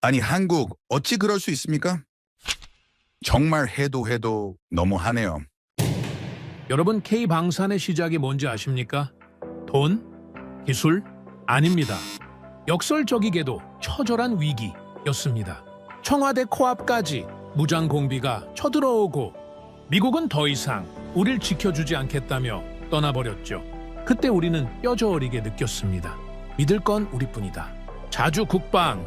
아니, 한국 어찌 그럴 수 있습니까? 정말 해도 너무하네요. 여러분, K방산의 시작이 뭔지 아십니까? 돈? 기술? 아닙니다. 역설적이게도 처절한 위기였습니다. 청와대 코앞까지 무장 공비가 쳐들어오고 미국은 더 이상 우릴 지켜주지 않겠다며 떠나버렸죠. 그때 우리는 뼈저리게 느꼈습니다. 믿을 건 우리뿐이다. 자주 국방.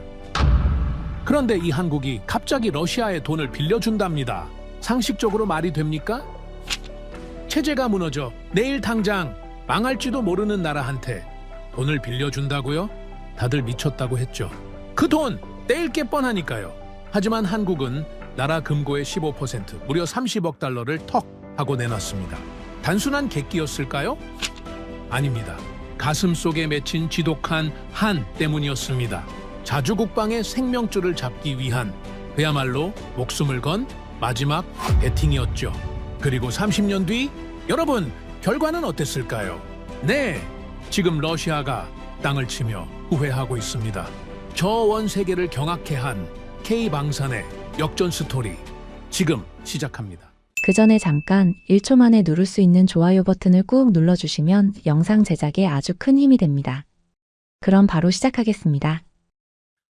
그런데 이 한국이 갑자기 러시아의 돈을 빌려준답니다. 상식적으로 말이 됩니까? 체제가 무너져 내일 당장 망할지도 모르는 나라한테 돈을 빌려준다고요? 다들 미쳤다고 했죠. 그 돈 떼일 게 뻔하니까요. 하지만 한국은 나라 금고의 15%, 무려 30억 달러를 턱 하고 내놨습니다. 단순한 객기였을까요? 아닙니다. 가슴 속에 맺힌 지독한 한 때문이었습니다. 자주국방의 생명줄을 잡기 위한 그야말로 목숨을 건 마지막 배팅이었죠. 그리고 30년 뒤 여러분, 결과는 어땠을까요? 네, 지금 러시아가 땅을 치며 후회하고 있습니다. 저원 세계를 경악해 한 K방산의 역전 스토리 지금 시작합니다. 그 전에 잠깐 1초 만에 누를 수 있는 좋아요 버튼을 꾹 눌러주시면 영상 제작에 아주 큰 힘이 됩니다. 그럼 바로 시작하겠습니다.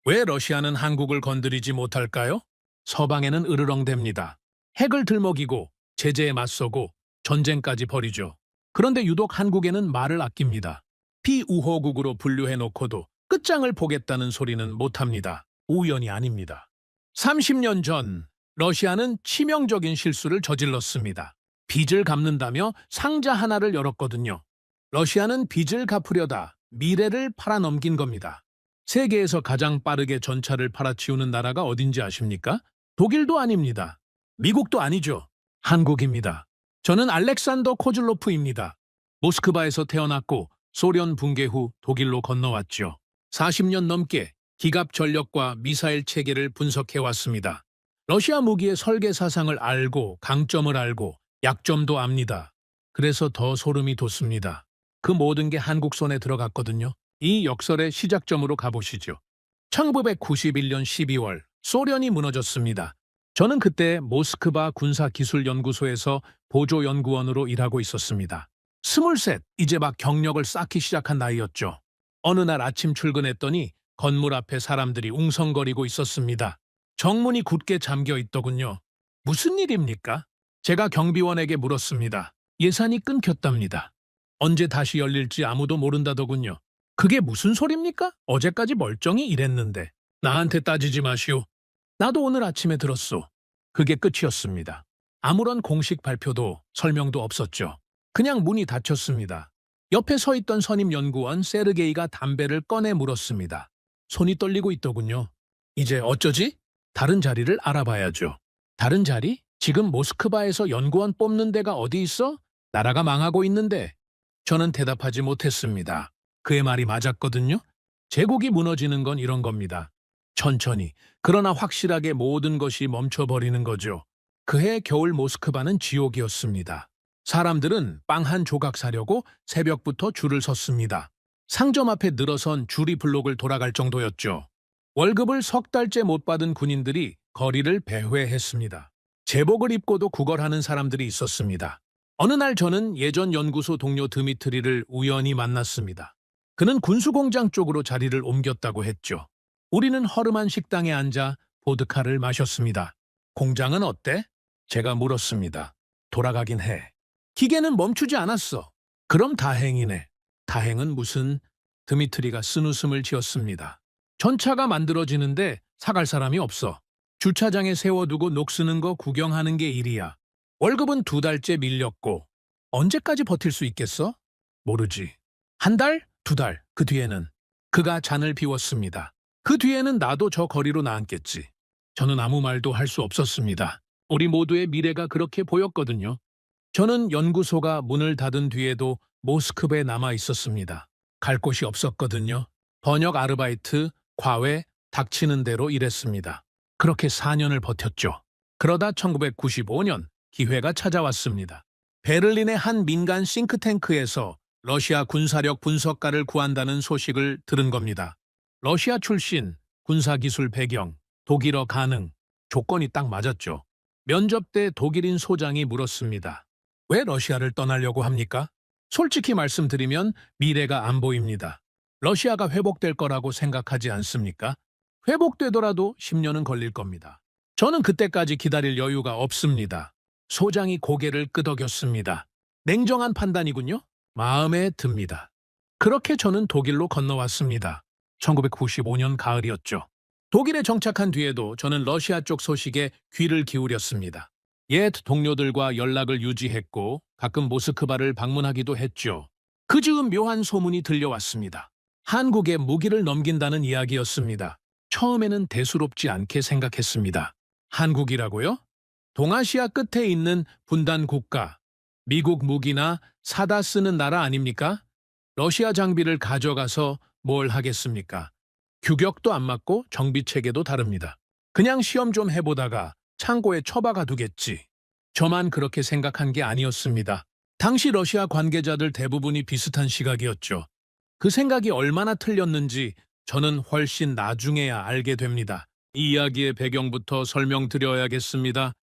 왜 러시아는 한국을 건드리지 못할까요? 서방에는 으르렁댑니다. 핵을 들먹이고 제재에 맞서고 전쟁까지 벌이죠. 그런데 유독 한국에는 말을 아낍니다. 피우호국으로 분류해놓고도 끝장을 보겠다는 소리는 못합니다. 우연이 아닙니다. 30년 전 러시아는 치명적인 실수를 저질렀습니다. 빚을 갚는다며 상자 하나를 열었거든요. 러시아는 빚을 갚으려다 미래를 팔아넘긴 겁니다. 세계에서 가장 빠르게 전차를 팔아치우는 나라가 어딘지 아십니까? 독일도 아닙니다. 미국도 아니죠. 한국입니다. 저는 알렉산더 코즐로프입니다. 모스크바에서 태어났고 소련 붕괴 후 독일로 건너왔죠. 40년 넘게 기갑 전력과 미사일 체계를 분석해왔습니다. 러시아 무기의 설계 사상을 알고 강점을 알고 약점도 압니다. 그래서 더 소름이 돋습니다. 그 모든 게 한국 손에 들어갔거든요. 이 역설의 시작점으로 가보시죠. 1991년 12월 소련이 무너졌습니다. 저는 그때 모스크바 군사기술연구소에서 보조연구원으로 일하고 있었습니다. 23, 이제 막 경력을 쌓기 시작한 나이였죠. 어느 날 아침 출근했더니 건물 앞에 사람들이 웅성거리고 있었습니다. 정문이 굳게 잠겨 있더군요. 무슨 일입니까? 제가 경비원에게 물었습니다. 예산이 끊겼답니다. 언제 다시 열릴지 아무도 모른다더군요. 그게 무슨 소립니까? 어제까지 멀쩡히 일했는데. 나한테 따지지 마시오. 나도 오늘 아침에 들었소. 그게 끝이었습니다. 아무런 공식 발표도 설명도 없었죠. 그냥 문이 닫혔습니다. 옆에 서 있던 선임 연구원 세르게이가 담배를 꺼내 물었습니다. 손이 떨리고 있더군요. 이제 어쩌지? 다른 자리를 알아봐야죠. 다른 자리? 지금 모스크바에서 연구원 뽑는 데가 어디 있어? 나라가 망하고 있는데. 저는 대답하지 못했습니다. 그의 말이 맞았거든요. 제국이 무너지는 건 이런 겁니다. 천천히, 그러나 확실하게 모든 것이 멈춰버리는 거죠. 그해 겨울 모스크바는 지옥이었습니다. 사람들은 빵 한 조각 사려고 새벽부터 줄을 섰습니다. 상점 앞에 늘어선 줄이 블록을 돌아갈 정도였죠. 월급을 석 달째 못 받은 군인들이 거리를 배회했습니다. 제복을 입고도 구걸하는 사람들이 있었습니다. 어느 날 저는 예전 연구소 동료 드미트리를 우연히 만났습니다. 그는 군수공장 쪽으로 자리를 옮겼다고 했죠. 우리는 허름한 식당에 앉아 보드카를 마셨습니다. 공장은 어때? 제가 물었습니다. 돌아가긴 해. 기계는 멈추지 않았어. 그럼 다행이네. 다행은 무슨? 드미트리가 쓴웃음을 지었습니다. 전차가 만들어지는데 사갈 사람이 없어. 주차장에 세워두고 녹쓰는 거 구경하는 게 일이야. 월급은 2달째 밀렸고 언제까지 버틸 수 있겠어? 모르지. 1달? 2달. 그 뒤에는 그가 잔을 비웠습니다. 그 뒤에는 나도 저 거리로 나앉겠지. 저는 아무 말도 할 수 없었습니다. 우리 모두의 미래가 그렇게 보였거든요. 저는 연구소가 문을 닫은 뒤에도 모스크바에 남아 있었습니다. 갈 곳이 없었거든요. 번역 아르바이트, 과외, 닥치는 대로 일했습니다. 그렇게 4년을 버텼죠. 그러다 1995년 기회가 찾아왔습니다. 베를린의 한 민간 싱크탱크에서 러시아 군사력 분석가를 구한다는 소식을 들은 겁니다. 러시아 출신 군사기술 배경, 독일어 가능. 조건이 딱 맞았죠. 면접 때 독일인 소장이 물었습니다. 왜 러시아를 떠나려고 합니까? 솔직히 말씀드리면 미래가 안 보입니다. 러시아가 회복될 거라고 생각하지 않습니까? 회복되더라도 10년은 걸릴 겁니다. 저는 그때까지 기다릴 여유가 없습니다. 소장이 고개를 끄덕였습니다. 냉정한 판단이군요. 마음에 듭니다. 그렇게 저는 독일로 건너왔습니다. 1995년 가을이었죠. 독일에 정착한 뒤에도 저는 러시아 쪽 소식에 귀를 기울였습니다. 옛 동료들과 연락을 유지했고 가끔 모스크바를 방문하기도 했죠. 그 즈음 묘한 소문이 들려왔습니다. 한국에 무기를 넘긴다는 이야기였습니다. 처음에는 대수롭지 않게 생각했습니다. 한국이라고요? 동아시아 끝에 있는 분단 국가, 미국 무기나 사다 쓰는 나라 아닙니까? 러시아 장비를 가져가서 뭘 하겠습니까? 규격도 안 맞고 정비 체계도 다릅니다. 그냥 시험 좀 해보다가 창고에 처박아 두겠지. 저만 그렇게 생각한 게 아니었습니다. 당시 러시아 관계자들 대부분이 비슷한 시각이었죠. 그 생각이 얼마나 틀렸는지 저는 훨씬 나중에야 알게 됩니다. 이 이야기의 배경부터 설명드려야겠습니다.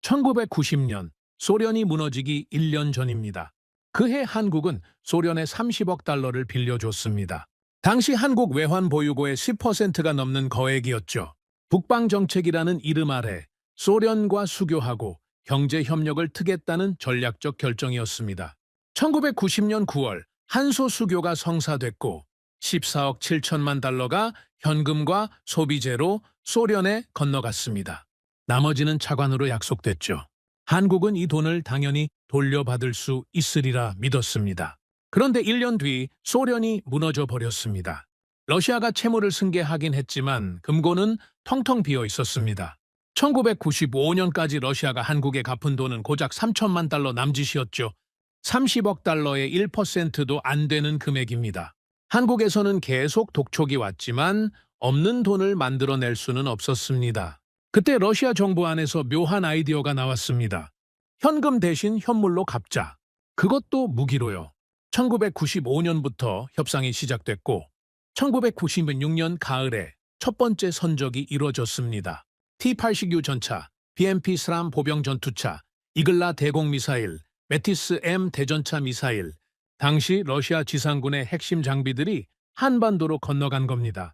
1990년 소련이 무너지기 1년 전입니다. 그해 한국은 소련에 30억 달러를 빌려줬습니다. 당시 한국 외환 보유고의 10%가 넘는 거액이었죠. 북방정책이라는 이름 아래 소련과 수교하고 경제협력을 트겠다는 전략적 결정이었습니다. 1990년 9월 한소 수교가 성사됐고 14억 7천만 달러가 현금과 소비재로 소련에 건너갔습니다. 나머지는 차관으로 약속됐죠. 한국은 이 돈을 당연히 돌려받을 수 있으리라 믿었습니다. 그런데 1년 뒤 소련이 무너져 버렸습니다. 러시아가 채무를 승계하긴 했지만 금고는 텅텅 비어 있었습니다. 1995년까지 러시아가 한국에 갚은 돈은 고작 3천만 달러 남짓이었죠. 30억 달러의 1%도 안 되는 금액입니다. 한국에서는 계속 독촉이 왔지만 없는 돈을 만들어낼 수는 없었습니다. 그때 러시아 정부 안에서 묘한 아이디어가 나왔습니다. 현금 대신 현물로 갚자. 그것도 무기로요. 1995년부터 협상이 시작됐고 1996년 가을에 첫 번째 선적이 이루어졌습니다. T-80U 전차, BMP 스람 보병 전투차, 이글라 대공 미사일, 메티스 M 대전차 미사일, 당시 러시아 지상군의 핵심 장비들이 한반도로 건너간 겁니다.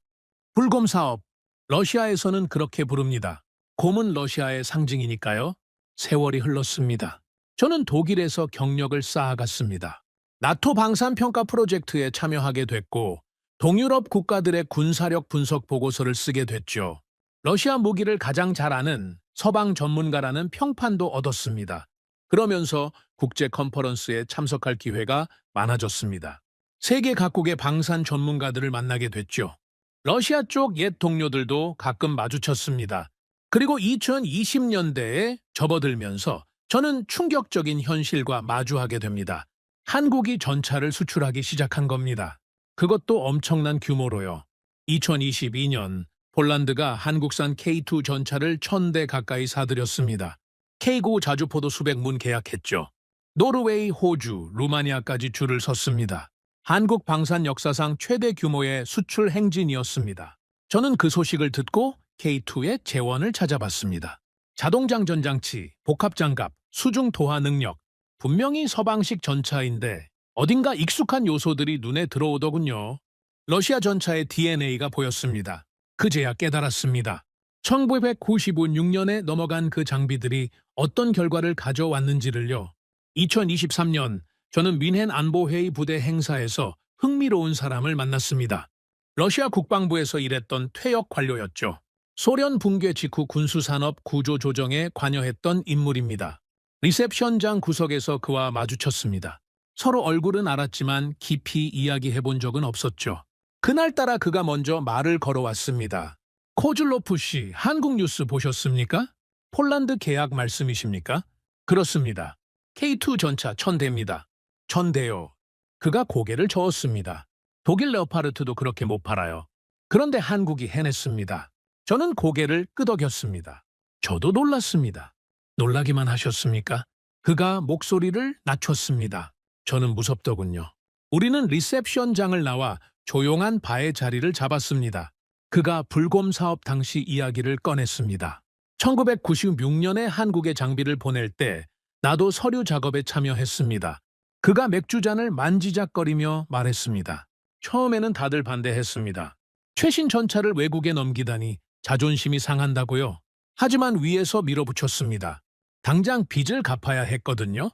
불곰 사업, 러시아에서는 그렇게 부릅니다. 곰은 러시아의 상징이니까요. 세월이 흘렀습니다. 저는 독일에서 경력을 쌓아갔습니다. 나토 방산평가 프로젝트에 참여하게 됐고 동유럽 국가들의 군사력 분석 보고서를 쓰게 됐죠. 러시아 무기를 가장 잘 아는 서방 전문가라는 평판도 얻었습니다. 그러면서 국제 컨퍼런스에 참석할 기회가 많아졌습니다. 세계 각국의 방산 전문가들을 만나게 됐죠. 러시아 쪽 옛 동료들도 가끔 마주쳤습니다. 그리고 2020년대에 접어들면서 저는 충격적인 현실과 마주하게 됩니다. 한국이 전차를 수출하기 시작한 겁니다. 그것도 엄청난 규모로요. 2022년 폴란드가 한국산 K2 전차를 1,000대 가까이 사들였습니다. K9 자주포도 수백 문 계약했죠. 노르웨이, 호주, 루마니아까지 줄을 섰습니다. 한국 방산 역사상 최대 규모의 수출 행진이었습니다. 저는 그 소식을 듣고 K2의 재원을 찾아봤습니다. 자동장전장치, 복합장갑, 수중 도하 능력, 분명히 서방식 전차인데 어딘가 익숙한 요소들이 눈에 들어오더군요. 러시아 전차의 DNA가 보였습니다. 그제야 깨달았습니다. 1996년에 넘어간 그 장비들이 어떤 결과를 가져왔는지를요. 2023년 저는 뮌헨 안보회의 부대 행사에서 흥미로운 사람을 만났습니다. 러시아 국방부에서 일했던 퇴역 관료였죠. 소련 붕괴 직후 군수산업 구조 조정에 관여했던 인물입니다. 리셉션장 구석에서 그와 마주쳤습니다. 서로 얼굴은 알았지만 깊이 이야기해본 적은 없었죠. 그날따라 그가 먼저 말을 걸어왔습니다. 코즐로프 씨, 한국 뉴스 보셨습니까? 폴란드 계약 말씀이십니까? 그렇습니다. K2 전차 1,000대입니다. 1,000대요. 그가 고개를 저었습니다. 독일 레오파르트도 그렇게 못 팔아요. 그런데 한국이 해냈습니다. 저는 고개를 끄덕였습니다. 저도 놀랐습니다. 놀라기만 하셨습니까? 그가 목소리를 낮췄습니다. 저는 무섭더군요. 우리는 리셉션장을 나와 조용한 바의 자리를 잡았습니다. 그가 불곰 사업 당시 이야기를 꺼냈습니다. 1996년에 한국에 장비를 보낼 때 나도 서류 작업에 참여했습니다. 그가 맥주잔을 만지작거리며 말했습니다. 처음에는 다들 반대했습니다. 최신 전차를 외국에 넘기다니 자존심이 상한다고요. 하지만 위에서 밀어붙였습니다. 당장 빚을 갚아야 했거든요.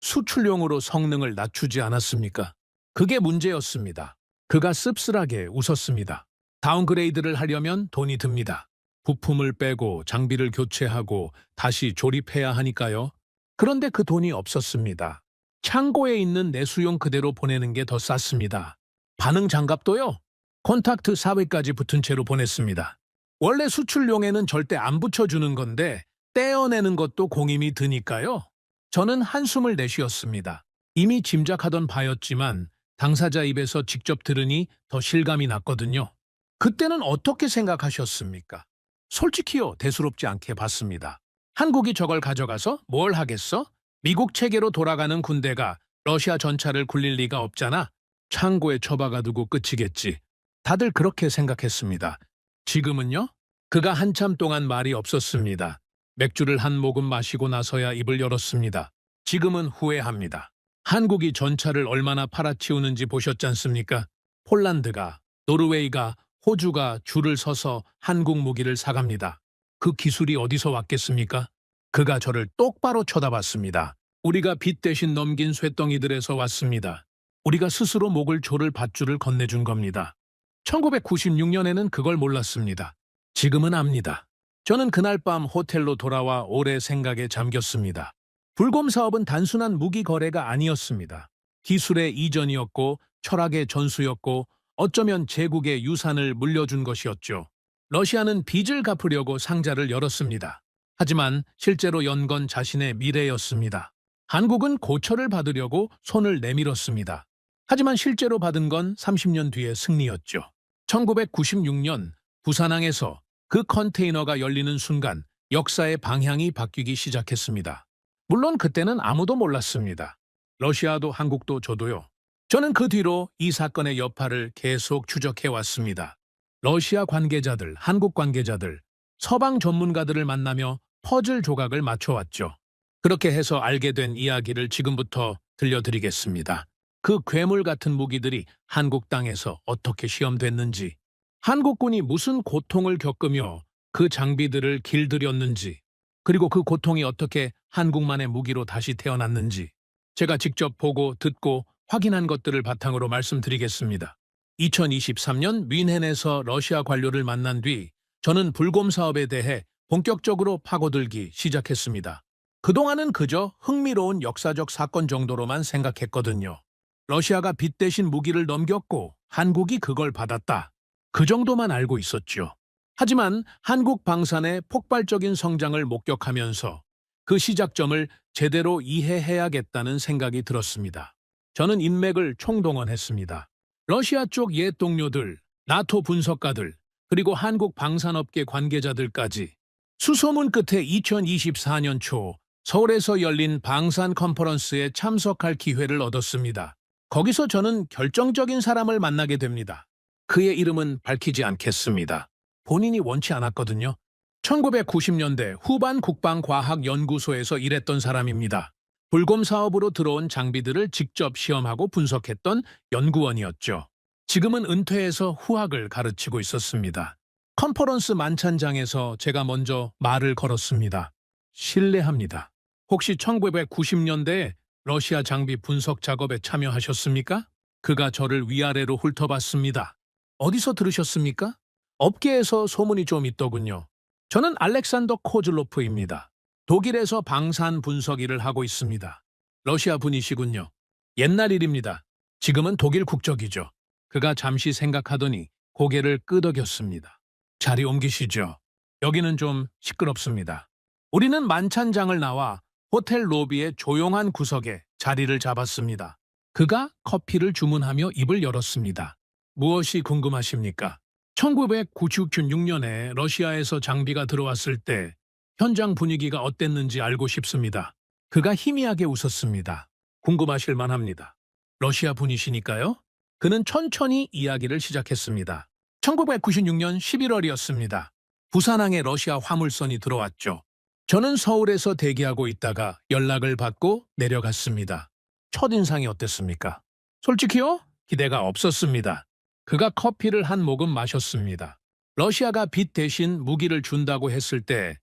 수출용으로 성능을 낮추지 않았습니까? 그게 문제였습니다. 그가 씁쓸하게 웃었습니다. 다운그레이드를 하려면 돈이 듭니다. 부품을 빼고 장비를 교체하고 다시 조립해야 하니까요. 그런데 그 돈이 없었습니다. 창고에 있는 내수용 그대로 보내는 게 더 쌌습니다. 반응 장갑도요. 콘탁트 4회까지 붙은 채로 보냈습니다. 원래 수출용에는 절대 안 붙여주는 건데 떼어내는 것도 공임이 드니까요. 저는 한숨을 내쉬었습니다. 이미 짐작하던 바였지만 당사자 입에서 직접 들으니 더 실감이 났거든요. 그때는 어떻게 생각하셨습니까? 솔직히요, 대수롭지 않게 봤습니다. 한국이 저걸 가져가서 뭘 하겠어? 미국 체계로 돌아가는 군대가 러시아 전차를 굴릴 리가 없잖아. 창고에 처박아 두고 끝이겠지. 다들 그렇게 생각했습니다. 지금은요? 그가 한참 동안 말이 없었습니다. 맥주를 한 모금 마시고 나서야 입을 열었습니다. 지금은 후회합니다. 한국이 전차를 얼마나 팔아치우는지 보셨지 않습니까? 폴란드가, 노르웨이가, 호주가 줄을 서서 한국 무기를 사갑니다. 그 기술이 어디서 왔겠습니까? 그가 저를 똑바로 쳐다봤습니다. 우리가 빚 대신 넘긴 쇳덩이들에서 왔습니다. 우리가 스스로 목을 조를 밧줄을 건네준 겁니다. 1996년에는 그걸 몰랐습니다. 지금은 압니다. 저는 그날 밤 호텔로 돌아와 오래 생각에 잠겼습니다. 불곰 사업은 단순한 무기 거래가 아니었습니다. 기술의 이전이었고 철학의 전수였고 어쩌면 제국의 유산을 물려준 것이었죠. 러시아는 빚을 갚으려고 상자를 열었습니다. 하지만 실제로 연 건 자신의 미래였습니다. 한국은 고철을 받으려고 손을 내밀었습니다. 하지만 실제로 받은 건 30년 뒤의 승리였죠. 1996년 부산항에서 그 컨테이너가 열리는 순간 역사의 방향이 바뀌기 시작했습니다. 물론 그때는 아무도 몰랐습니다. 러시아도 한국도 저도요. 저는 그 뒤로 이 사건의 여파를 계속 추적해왔습니다. 러시아 관계자들, 한국 관계자들, 서방 전문가들을 만나며 퍼즐 조각을 맞춰왔죠. 그렇게 해서 알게 된 이야기를 지금부터 들려드리겠습니다. 그 괴물 같은 무기들이 한국 땅에서 어떻게 시험됐는지, 한국군이 무슨 고통을 겪으며 그 장비들을 길들였는지, 그리고 그 고통이 어떻게 한국만의 무기로 다시 태어났는지 제가 직접 보고 듣고 확인한 것들을 바탕으로 말씀드리겠습니다. 2023년 뮌헨에서 러시아 관료를 만난 뒤 저는 불곰 사업에 대해 본격적으로 파고들기 시작했습니다. 그동안은 그저 흥미로운 역사적 사건 정도로만 생각했거든요. 러시아가 빚 대신 무기를 넘겼고 한국이 그걸 받았다. 그 정도만 알고 있었죠. 하지만 한국 방산의 폭발적인 성장을 목격하면서 그 시작점을 제대로 이해해야겠다는 생각이 들었습니다. 저는 인맥을 총동원했습니다. 러시아 쪽 옛 동료들, 나토 분석가들, 그리고 한국 방산업계 관계자들까지 수소문 끝에 2024년 초 서울에서 열린 방산 컨퍼런스에 참석할 기회를 얻었습니다. 거기서 저는 결정적인 사람을 만나게 됩니다. 그의 이름은 밝히지 않겠습니다. 본인이 원치 않았거든요. 1990년대 후반 국방과학연구소에서 일했던 사람입니다. 불곰 사업으로 들어온 장비들을 직접 시험하고 분석했던 연구원이었죠. 지금은 은퇴해서 후학을 가르치고 있었습니다. 컨퍼런스 만찬장에서 제가 먼저 말을 걸었습니다. 실례합니다. 혹시 1990년대에 러시아 장비 분석 작업에 참여하셨습니까? 그가 저를 위아래로 훑어봤습니다. 어디서 들으셨습니까? 업계에서 소문이 좀 있더군요. 저는 알렉산더 코즐로프입니다. 독일에서 방산 분석 일을 하고 있습니다. 러시아 분이시군요. 옛날 일입니다. 지금은 독일 국적이죠. 그가 잠시 생각하더니 고개를 끄덕였습니다. 자리 옮기시죠. 여기는 좀 시끄럽습니다. 우리는 만찬장을 나와 호텔 로비의 조용한 구석에 자리를 잡았습니다. 그가 커피를 주문하며 입을 열었습니다. 무엇이 궁금하십니까? 1996년에 러시아에서 장비가 들어왔을 때 현장 분위기가 어땠는지 알고 싶습니다. 그가 희미하게 웃었습니다. 궁금하실 만합니다. 러시아 분이시니까요? 그는 천천히 이야기를 시작했습니다. 1996년 11월이었습니다. 부산항에 러시아 화물선이 들어왔죠. 저는 서울에서 대기하고 있다가 연락을 받고 내려갔습니다. 첫인상이 어땠습니까? 솔직히요? 기대가 없었습니다. 그가 커피를 한 모금 마셨습니다. 러시아가 빚 대신 무기를 준다고 했을 때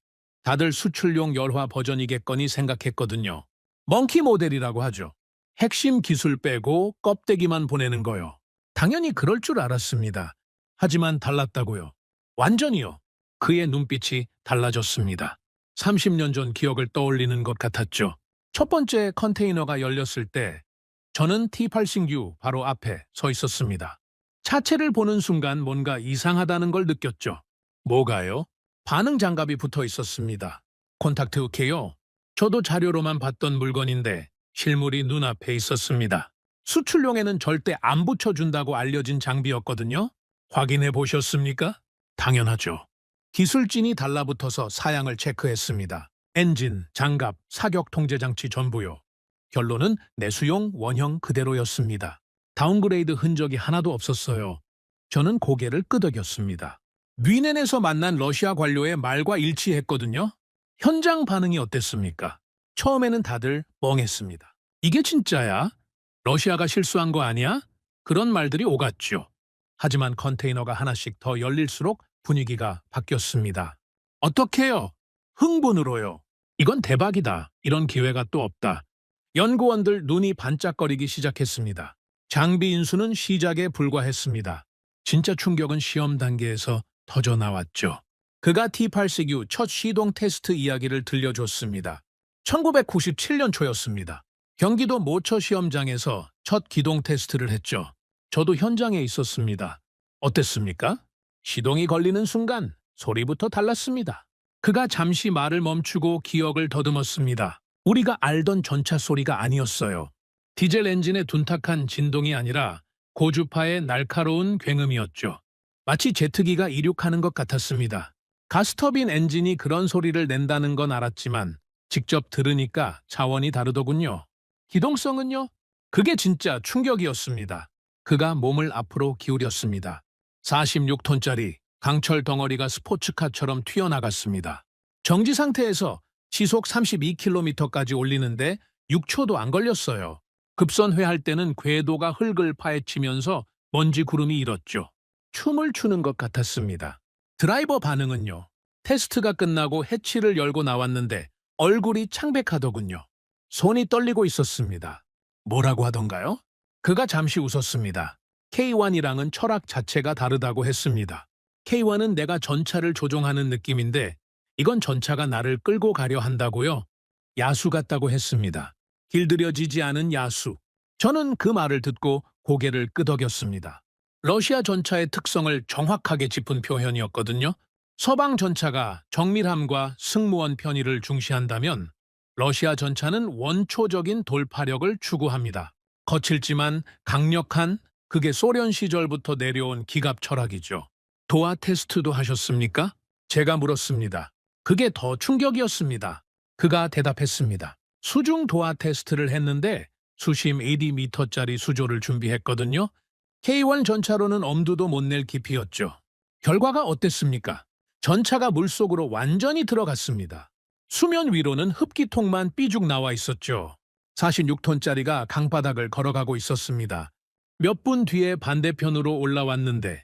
다들 수출용 열화 버전이겠거니 생각했거든요. 멍키 모델이라고 하죠. 핵심 기술 빼고 껍데기만 보내는 거요. 당연히 그럴 줄 알았습니다. 하지만 달랐다고요. 완전히요. 그의 눈빛이 달라졌습니다. 30년 전 기억을 떠올리는 것 같았죠. 첫 번째 컨테이너가 열렸을 때 저는 T-80U 바로 앞에 서 있었습니다. 차체를 보는 순간 뭔가 이상하다는 걸 느꼈죠. 뭐가요? 반응 장갑이 붙어 있었습니다. 콘탁트 오케이요? 저도 자료로만 봤던 물건인데 실물이 눈앞에 있었습니다. 수출용에는 절대 안 붙여준다고 알려진 장비였거든요. 확인해 보셨습니까? 당연하죠. 기술진이 달라붙어서 사양을 체크했습니다. 엔진, 장갑, 사격 통제장치 전부요. 결론은 내수용 원형 그대로였습니다. 다운그레이드 흔적이 하나도 없었어요. 저는 고개를 끄덕였습니다. 뮌헨에서 만난 러시아 관료의 말과 일치했거든요. 현장 반응이 어땠습니까? 처음에는 다들 멍했습니다. 이게 진짜야? 러시아가 실수한 거 아니야? 그런 말들이 오갔죠. 하지만 컨테이너가 하나씩 더 열릴수록 분위기가 바뀌었습니다. 어떻게요? 흥분으로요. 이건 대박이다. 이런 기회가 또 없다. 연구원들 눈이 반짝거리기 시작했습니다. 장비 인수는 시작에 불과했습니다. 진짜 충격은 시험 단계에서 터져 나왔죠. 그가 T-80U 첫 시동 테스트 이야기를 들려줬습니다. 1997년 초였습니다. 경기도 모처 시험장에서 첫 기동 테스트를 했죠. 저도 현장에 있었습니다. 어땠습니까? 시동이 걸리는 순간 소리부터 달랐습니다. 그가 잠시 말을 멈추고 기억을 더듬었습니다. 우리가 알던 전차 소리가 아니었어요. 디젤 엔진의 둔탁한 진동이 아니라 고주파의 날카로운 굉음이었죠. 마치 제트기가 이륙하는 것 같았습니다. 가스터빈 엔진이 그런 소리를 낸다는 건 알았지만 직접 들으니까 차원이 다르더군요. 기동성은요? 그게 진짜 충격이었습니다. 그가 몸을 앞으로 기울였습니다. 46톤짜리 강철 덩어리가 스포츠카처럼 튀어나갔습니다. 정지 상태에서 시속 32km까지 올리는데 6초도 안 걸렸어요. 급선회할 때는 궤도가 흙을 파헤치면서 먼지 구름이 일었죠. 춤을 추는 것 같았습니다. 드라이버 반응은요. 테스트가 끝나고 해치를 열고 나왔는데 얼굴이 창백하더군요. 손이 떨리고 있었습니다. 뭐라고 하던가요? 그가 잠시 웃었습니다. K1이랑은 철학 자체가 다르다고 했습니다. K1은 내가 전차를 조종하는 느낌인데 이건 전차가 나를 끌고 가려 한다고요? 야수 같다고 했습니다. 길들여지지 않은 야수. 저는 그 말을 듣고 고개를 끄덕였습니다. 러시아 전차의 특성을 정확하게 짚은 표현이었거든요. 서방 전차가 정밀함과 승무원 편의를 중시한다면 러시아 전차는 원초적인 돌파력을 추구합니다. 거칠지만 강력한 그게 소련 시절부터 내려온 기갑 철학이죠. 도하 테스트도 하셨습니까? 제가 물었습니다. 그게 더 충격이었습니다. 그가 대답했습니다. 수중 도하 테스트를 했는데 수심 80m짜리 수조를 준비했거든요. K1 전차로는 엄두도 못 낼 깊이였죠. 결과가 어땠습니까? 전차가 물속으로 완전히 들어갔습니다. 수면 위로는 흡기통만 삐죽 나와 있었죠. 46톤짜리가 강바닥을 걸어가고 있었습니다. 몇 분 뒤에 반대편으로 올라왔는데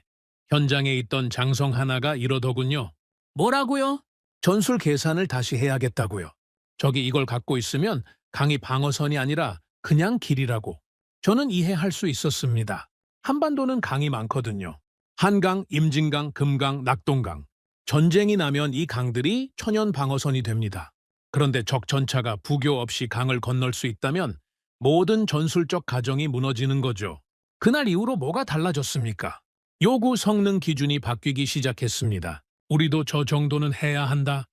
현장에 있던 장성 하나가 이러더군요. 뭐라고요? 전술 계산을 다시 해야겠다고요. 저기 이걸 갖고 있으면 강이 방어선이 아니라 그냥 길이라고. 저는 이해할 수 있었습니다. 한반도는 강이 많거든요. 한강, 임진강, 금강, 낙동강. 전쟁이 나면 이 강들이 천연 방어선이 됩니다. 그런데 적 전차가 부교 없이 강을 건널 수 있다면 모든 전술적 가정이 무너지는 거죠. 그날 이후로 뭐가 달라졌습니까? 요구 성능 기준이 바뀌기 시작했습니다. 우리도 저 정도는 해야 한다.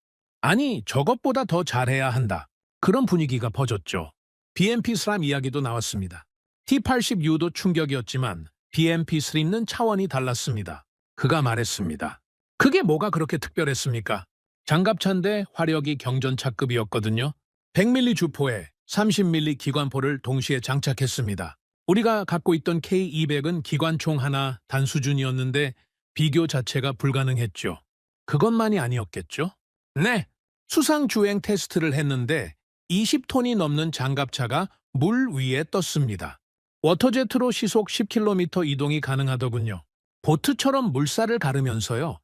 아니, 저것보다 더 잘해야 한다. 그런 분위기가 퍼졌죠. BMP-3 이야기도 나왔습니다. T-80U도 충격이었지만 BMP-3는 차원이 달랐습니다. 그가 말했습니다. 그게 뭐가 그렇게 특별했습니까? 장갑차인데 화력이 경전차급이었거든요. 100mm 주포에 30mm 기관포를 동시에 장착했습니다. 우리가 갖고 있던 K200은 기관총 하나 단 수준이었는데 비교 자체가 불가능했죠. 그것만이 아니었겠죠? 네, 수상주행 테스트를 했는데 20톤이 넘는 장갑차가 물 위에 떴습니다. 워터제트로 시속 10km 이동이 가능하더군요. 보트처럼 물살을 가르면서요.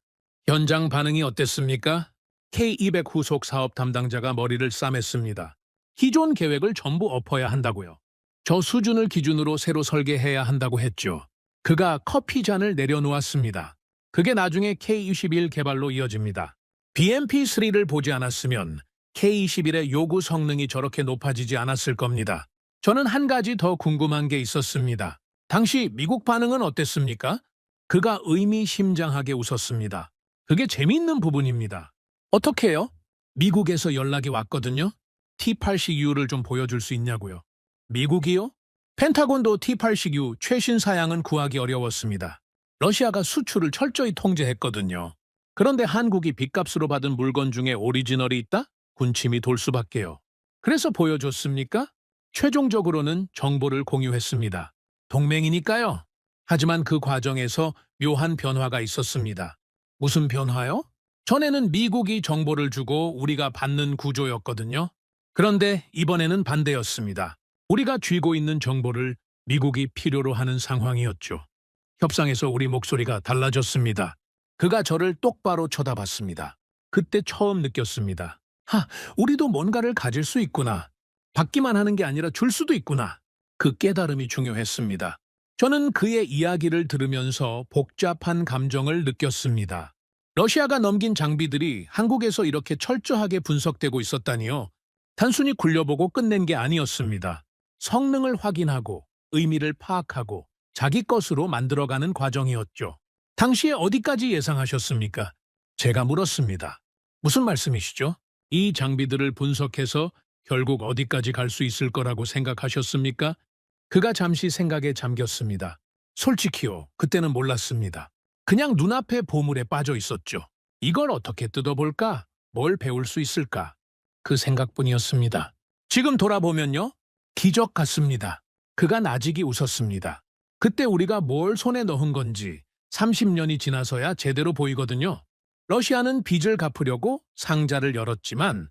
현장 반응이 어땠습니까? K200 후속 사업 담당자가 머리를 싸맸습니다. 기존 계획을 전부 엎어야 한다고요. 저 수준을 기준으로 새로 설계해야 한다고 했죠. 그가 커피잔을 내려놓았습니다. 그게 나중에 K21 개발로 이어집니다. BMP3를 보지 않았으면 K21의 요구 성능이 저렇게 높아지지 않았을 겁니다. 저는 한 가지 더 궁금한 게 있었습니다. 당시 미국 반응은 어땠습니까? 그가 의미심장하게 웃었습니다. 그게 재미있는 부분입니다. 어떻게요? 미국에서 연락이 왔거든요. T80U를 좀 보여줄 수 있냐고요. 미국이요? 펜타곤도 T80U 최신 사양은 구하기 어려웠습니다. 러시아가 수출을 철저히 통제했거든요. 그런데 한국이 빚값으로 받은 물건 중에 오리지널이 있다? 군침이 돌 수밖에요. 그래서 보여줬습니까? 최종적으로는 정보를 공유했습니다. 동맹이니까요. 하지만 그 과정에서 묘한 변화가 있었습니다. 무슨 변화요? 전에는 미국이 정보를 주고 우리가 받는 구조였거든요. 그런데 이번에는 반대였습니다. 우리가 쥐고 있는 정보를 미국이 필요로 하는 상황이었죠. 협상에서 우리 목소리가 달라졌습니다. 그가 저를 똑바로 쳐다봤습니다. 그때 처음 느꼈습니다. 우리도 뭔가를 가질 수 있구나. 받기만 하는 게 아니라 줄 수도 있구나. 그 깨달음이 중요했습니다. 저는 그의 이야기를 들으면서 복잡한 감정을 느꼈습니다. 러시아가 넘긴 장비들이 한국에서 이렇게 철저하게 분석되고 있었다니요. 단순히 굴려보고 끝낸 게 아니었습니다. 성능을 확인하고 의미를 파악하고 자기 것으로 만들어가는 과정이었죠. 당시에 어디까지 예상하셨습니까? 제가 물었습니다. 무슨 말씀이시죠? 이 장비들을 분석해서 결국 어디까지 갈 수 있을 거라고 생각하셨습니까? 그가 잠시 생각에 잠겼습니다. 솔직히요, 그때는 몰랐습니다. 그냥 눈앞에 보물에 빠져 있었죠. 이걸 어떻게 뜯어볼까? 뭘 배울 수 있을까? 그 생각뿐이었습니다. 지금 돌아보면요, 기적 같습니다. 그가 나직이 웃었습니다. 그때 우리가 뭘 손에 넣은 건지 30년이 지나서야 제대로 보이거든요. 러시아는 빚을 갚으려고 상자를 열었지만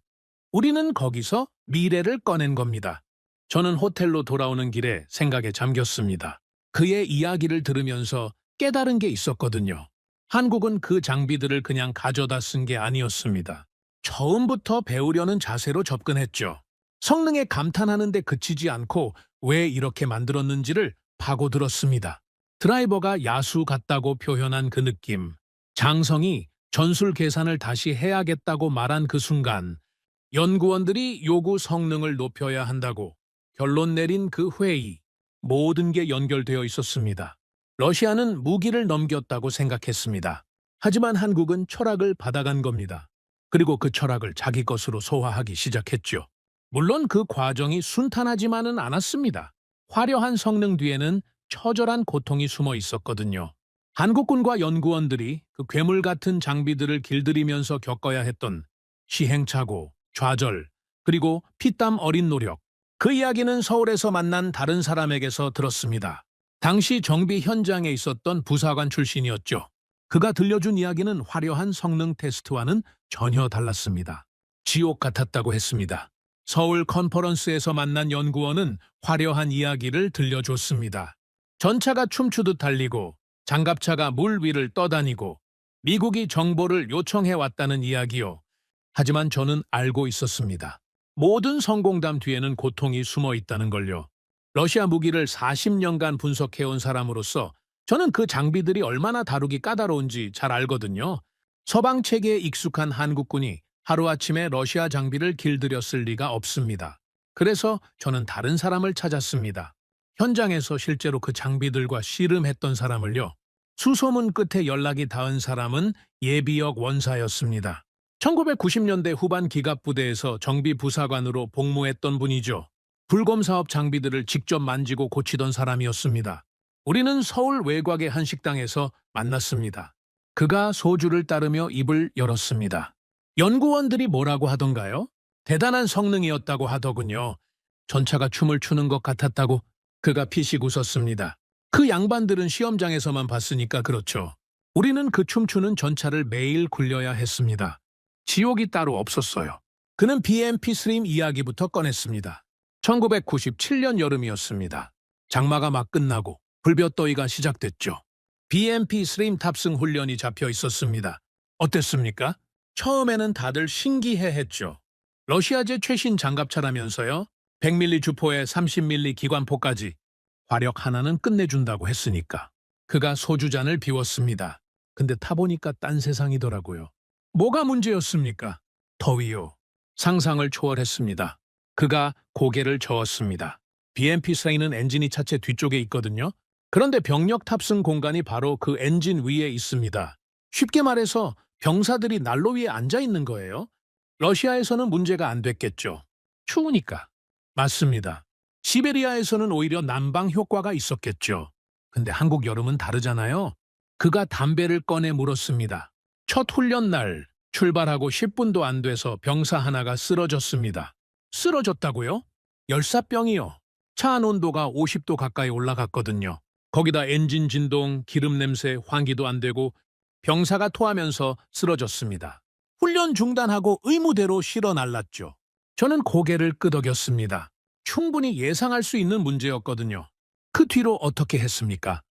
우리는 거기서 미래를 꺼낸 겁니다. 저는 호텔로 돌아오는 길에 생각에 잠겼습니다. 그의 이야기를 들으면서 깨달은 게 있었거든요. 한국은 그 장비들을 그냥 가져다 쓴 게 아니었습니다. 처음부터 배우려는 자세로 접근했죠. 성능에 감탄하는데 그치지 않고 왜 이렇게 만들었는지를 파고들었습니다. 드라이버가 야수 같다고 표현한 그 느낌, 장성이 전술 계산을 다시 해야겠다고 말한 그 순간, 연구원들이 요구 성능을 높여야 한다고 결론 내린 그 회의, 모든 게 연결되어 있었습니다. 러시아는 무기를 넘겼다고 생각했습니다. 하지만 한국은 철학을 받아간 겁니다. 그리고 그 철학을 자기 것으로 소화하기 시작했죠. 물론 그 과정이 순탄하지만은 않았습니다. 화려한 성능 뒤에는 처절한 고통이 숨어 있었거든요. 한국군과 연구원들이 그 괴물 같은 장비들을 길들이면서 겪어야 했던 시행착오, 좌절, 그리고 피땀 어린 노력. 그 이야기는 서울에서 만난 다른 사람에게서 들었습니다. 당시 정비 현장에 있었던 부사관 출신이었죠. 그가 들려준 이야기는 화려한 성능 테스트와는 전혀 달랐습니다. 지옥 같았다고 했습니다. 서울 컨퍼런스에서 만난 연구원은 화려한 이야기를 들려줬습니다. 전차가 춤추듯 달리고 장갑차가 물 위를 떠다니고 미국이 정보를 요청해왔다는 이야기요. 하지만 저는 알고 있었습니다. 모든 성공담 뒤에는 고통이 숨어 있다는 걸요. 러시아 무기를 40년간 분석해온 사람으로서 저는 그 장비들이 얼마나 다루기 까다로운지 잘 알거든요. 서방 체계에 익숙한 한국군이 하루아침에 러시아 장비를 길들였을 리가 없습니다. 그래서 저는 다른 사람을 찾았습니다. 현장에서 실제로 그 장비들과 씨름했던 사람을요. 수소문 끝에 연락이 닿은 사람은 예비역 원사였습니다. 1990년대 후반 기갑부대에서 정비부사관으로 복무했던 분이죠. 불검사업 장비들을 직접 만지고 고치던 사람이었습니다. 우리는 서울 외곽의 한 식당에서 만났습니다. 그가 소주를 따르며 입을 열었습니다. 연구원들이 뭐라고 하던가요? 대단한 성능이었다고 하더군요. 전차가 춤을 추는 것 같았다고 그가 피식 웃었습니다. 그 양반들은 시험장에서만 봤으니까 그렇죠. 우리는 그 춤추는 전차를 매일 굴려야 했습니다. 지옥이 따로 없었어요. 그는 BMP 스림 이야기부터 꺼냈습니다. 1997년 여름이었습니다. 장마가 막 끝나고 불볕더위가 시작됐죠. BMP 스림 탑승 훈련이 잡혀 있었습니다. 어땠습니까? 처음에는 다들 신기해했죠. 러시아제 최신 장갑차라면서요. 100mm 주포에 30mm 기관포까지 화력 하나는 끝내준다고 했으니까. 그가 소주잔을 비웠습니다. 근데 타보니까 딴 세상이더라고요. 뭐가 문제였습니까? 더위요. 상상을 초월했습니다. 그가 고개를 저었습니다. BMP 스레이는 엔진이 차체 뒤쪽에 있거든요. 그런데 병력 탑승 공간이 바로 그 엔진 위에 있습니다. 쉽게 말해서 병사들이 난로 위에 앉아 있는 거예요. 러시아에서는 문제가 안 됐겠죠. 추우니까. 맞습니다. 시베리아에서는 오히려 난방 효과가 있었겠죠. 근데 한국 여름은 다르잖아요. 그가 담배를 꺼내 물었습니다. 첫 훈련 날 출발하고 10분도 안 돼서 병사 하나가 쓰러졌습니다. 쓰러졌다고요? 열사병이요. 차 안 온도가 50도 가까이 올라갔거든요. 거기다 엔진 진동, 기름 냄새, 환기도 안 되고 병사가 토하면서 쓰러졌습니다. 훈련 중단하고 의무대로 실어 날랐죠. 저는 고개를 끄덕였습니다. 충분히 예상할 수 있는 문제였거든요. 그 뒤로 어떻게 했습니까?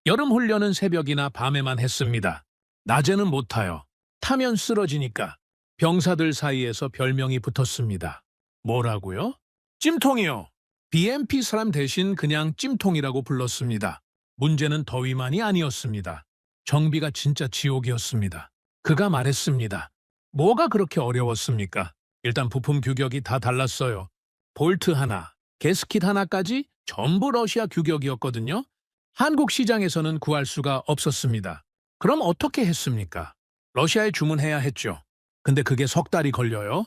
여름 훈련은 새벽이나 밤에만 했습니다. 낮에는 못 타요. 타면 쓰러지니까. 병사들 사이에서 별명이 붙었습니다. 뭐라고요? 찜통이요. BMP 사람 대신 그냥 찜통이라고 불렀습니다. 문제는 더위만이 아니었습니다. 정비가 진짜 지옥이었습니다. 그가 말했습니다. 뭐가 그렇게 어려웠습니까? 일단 부품 규격이 다 달랐어요. 볼트 하나, 게스킷 하나까지 전부 러시아 규격이었거든요. 한국 시장에서는 구할 수가 없었습니다. 그럼 어떻게 했습니까? 러시아에 주문해야 했죠. 근데 그게 석 달이 걸려요.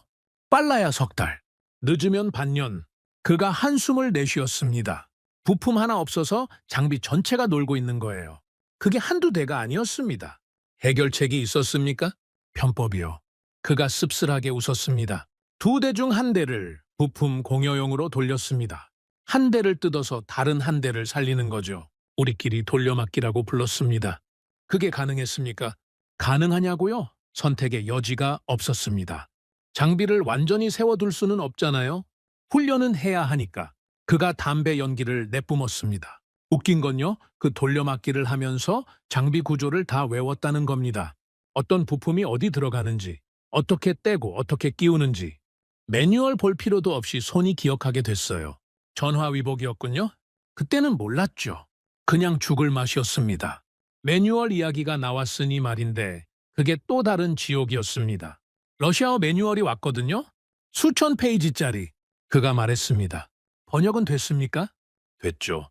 빨라야 석 달. 늦으면 반년. 그가 한숨을 내쉬었습니다. 부품 하나 없어서 장비 전체가 놀고 있는 거예요. 그게 한두 대가 아니었습니다. 해결책이 있었습니까? 편법이요. 그가 씁쓸하게 웃었습니다. 두 대 중 한 대를 부품 공여용으로 돌렸습니다. 한 대를 뜯어서 다른 한 대를 살리는 거죠. 우리끼리 돌려막기라고 불렀습니다. 그게 가능했습니까? 가능하냐고요? 선택의 여지가 없었습니다. 장비를 완전히 세워둘 수는 없잖아요. 훈련은 해야 하니까. 그가 담배 연기를 내뿜었습니다. 웃긴 건요, 그 돌려막기를 하면서 장비 구조를 다 외웠다는 겁니다. 어떤 부품이 어디 들어가는지, 어떻게 떼고 어떻게 끼우는지. 매뉴얼 볼 필요도 없이 손이 기억하게 됐어요. 전화위복이었군요. 그때는 몰랐죠. 그냥 죽을 맛이었습니다. 매뉴얼 이야기가 나왔으니 말인데 그게 또 다른 지옥이었습니다. 러시아어 매뉴얼이 왔거든요. 수천 페이지짜리. 그가 말했습니다. 번역은 됐습니까? 됐죠.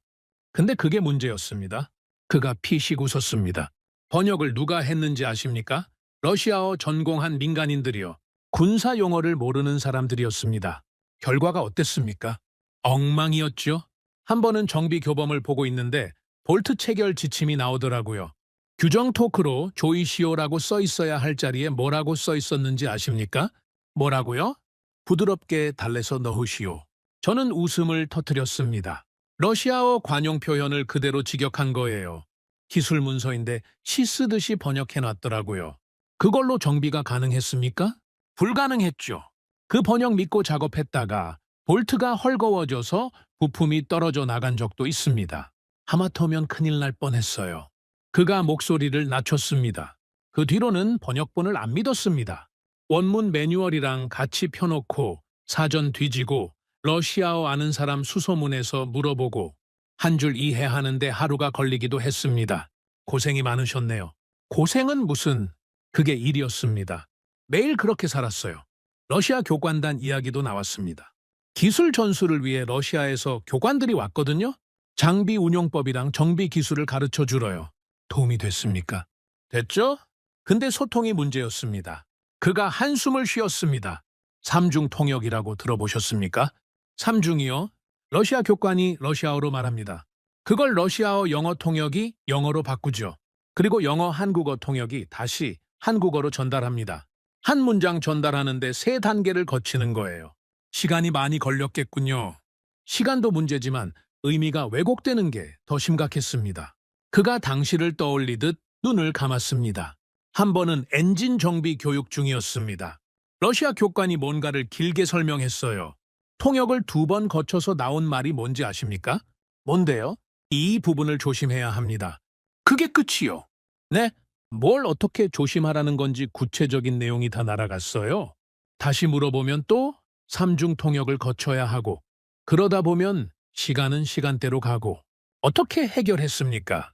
근데 그게 문제였습니다. 그가 피식 웃었습니다. 번역을 누가 했는지 아십니까? 러시아어 전공한 민간인들이요. 군사 용어를 모르는 사람들이었습니다. 결과가 어땠습니까? 엉망이었죠. 한 번은 정비 교범을 보고 있는데 볼트 체결 지침이 나오더라고요. 규정 토크로 조이시오라고 써 있어야 할 자리에 뭐라고 써 있었는지 아십니까? 뭐라고요? 부드럽게 달래서 넣으시오. 저는 웃음을 터뜨렸습니다. 러시아어 관용 표현을 그대로 직역한 거예요. 기술 문서인데 시 쓰듯이 번역해놨더라고요. 그걸로 정비가 가능했습니까? 불가능했죠. 그 번역 믿고 작업했다가 볼트가 헐거워져서 부품이 떨어져 나간 적도 있습니다. 하마터면 큰일 날 뻔했어요. 그가 목소리를 낮췄습니다. 그 뒤로는 번역본을 안 믿었습니다. 원문 매뉴얼이랑 같이 펴놓고 사전 뒤지고 러시아어 아는 사람 수소문해서 물어보고 한 줄 이해하는데 하루가 걸리기도 했습니다. 고생이 많으셨네요. 고생은 무슨, 그게 일이었습니다. 매일 그렇게 살았어요. 러시아 교관단 이야기도 나왔습니다. 기술 전수를 위해 러시아에서 교관들이 왔거든요. 장비 운용법이랑 정비 기술을 가르쳐 주러요. 도움이 됐습니까? 됐죠? 근데 소통이 문제였습니다. 그가 한숨을 쉬었습니다. 삼중 통역이라고 들어보셨습니까? 삼중이요? 러시아 교관이 러시아어로 말합니다. 그걸 러시아어 영어 통역이 영어로 바꾸죠. 그리고 영어 한국어 통역이 다시 한국어로 전달합니다. 한 문장 전달하는데 3단계를 거치는 거예요. 시간이 많이 걸렸겠군요. 시간도 문제지만 의미가 왜곡되는 게 더 심각했습니다. 그가 당시를 떠올리듯 눈을 감았습니다. 한 번은 엔진 정비 교육 중이었습니다. 러시아 교관이 뭔가를 길게 설명했어요. 통역을 2번 거쳐서 나온 말이 뭔지 아십니까? 뭔데요? 이 부분을 조심해야 합니다. 그게 끝이요. 네? 뭘 어떻게 조심하라는 건지 구체적인 내용이 다 날아갔어요. 다시 물어보면 또 3중 통역을 거쳐야 하고, 그러다 보면 시간은 시간대로 가고. 어떻게 해결했습니까?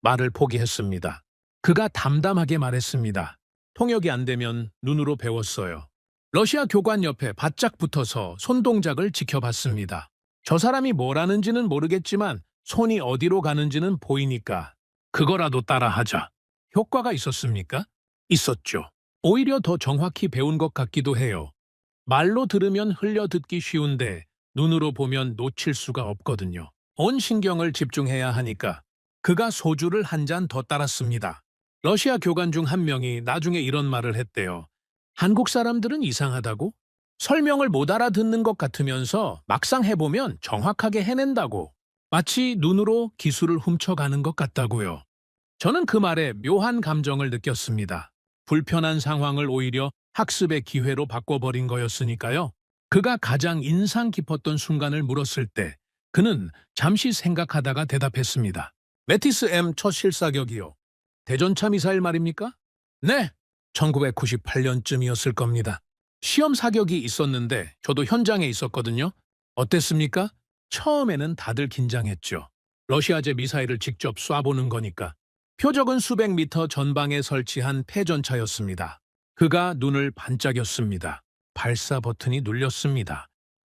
말을 포기했습니다. 그가 담담하게 말했습니다. 통역이 안 되면 눈으로 배웠어요. 러시아 교관 옆에 바짝 붙어서 손동작을 지켜봤습니다. 저 사람이 뭘 하는지는 모르겠지만 손이 어디로 가는지는 보이니까 그거라도 따라하자. 효과가 있었습니까? 있었죠. 오히려 더 정확히 배운 것 같기도 해요. 말로 들으면 흘려듣기 쉬운데 눈으로 보면 놓칠 수가 없거든요. 온 신경을 집중해야 하니까 그가 소주를 한 잔 더 따랐습니다. 러시아 교관 중 한 명이 나중에 이런 말을 했대요. 한국 사람들은 이상하다고? 설명을 못 알아듣는 것 같으면서 막상 해보면 정확하게 해낸다고. 마치 눈으로 기술을 훔쳐가는 것 같다고요. 저는 그 말에 묘한 감정을 느꼈습니다. 불편한 상황을 오히려 학습의 기회로 바꿔버린 거였으니까요. 그가 가장 인상 깊었던 순간을 물었을 때 그는 잠시 생각하다가 대답했습니다. 메티스 M 첫 실사격이요. 대전차 미사일 말입니까? 네, 1998년쯤이었을 겁니다. 시험 사격이 있었는데 저도 현장에 있었거든요. 어땠습니까? 처음에는 다들 긴장했죠. 러시아제 미사일을 직접 쏴보는 거니까. 표적은 수백 미터 전방에 설치한 패전차였습니다. 그가 눈을 반짝였습니다. 발사 버튼이 눌렸습니다.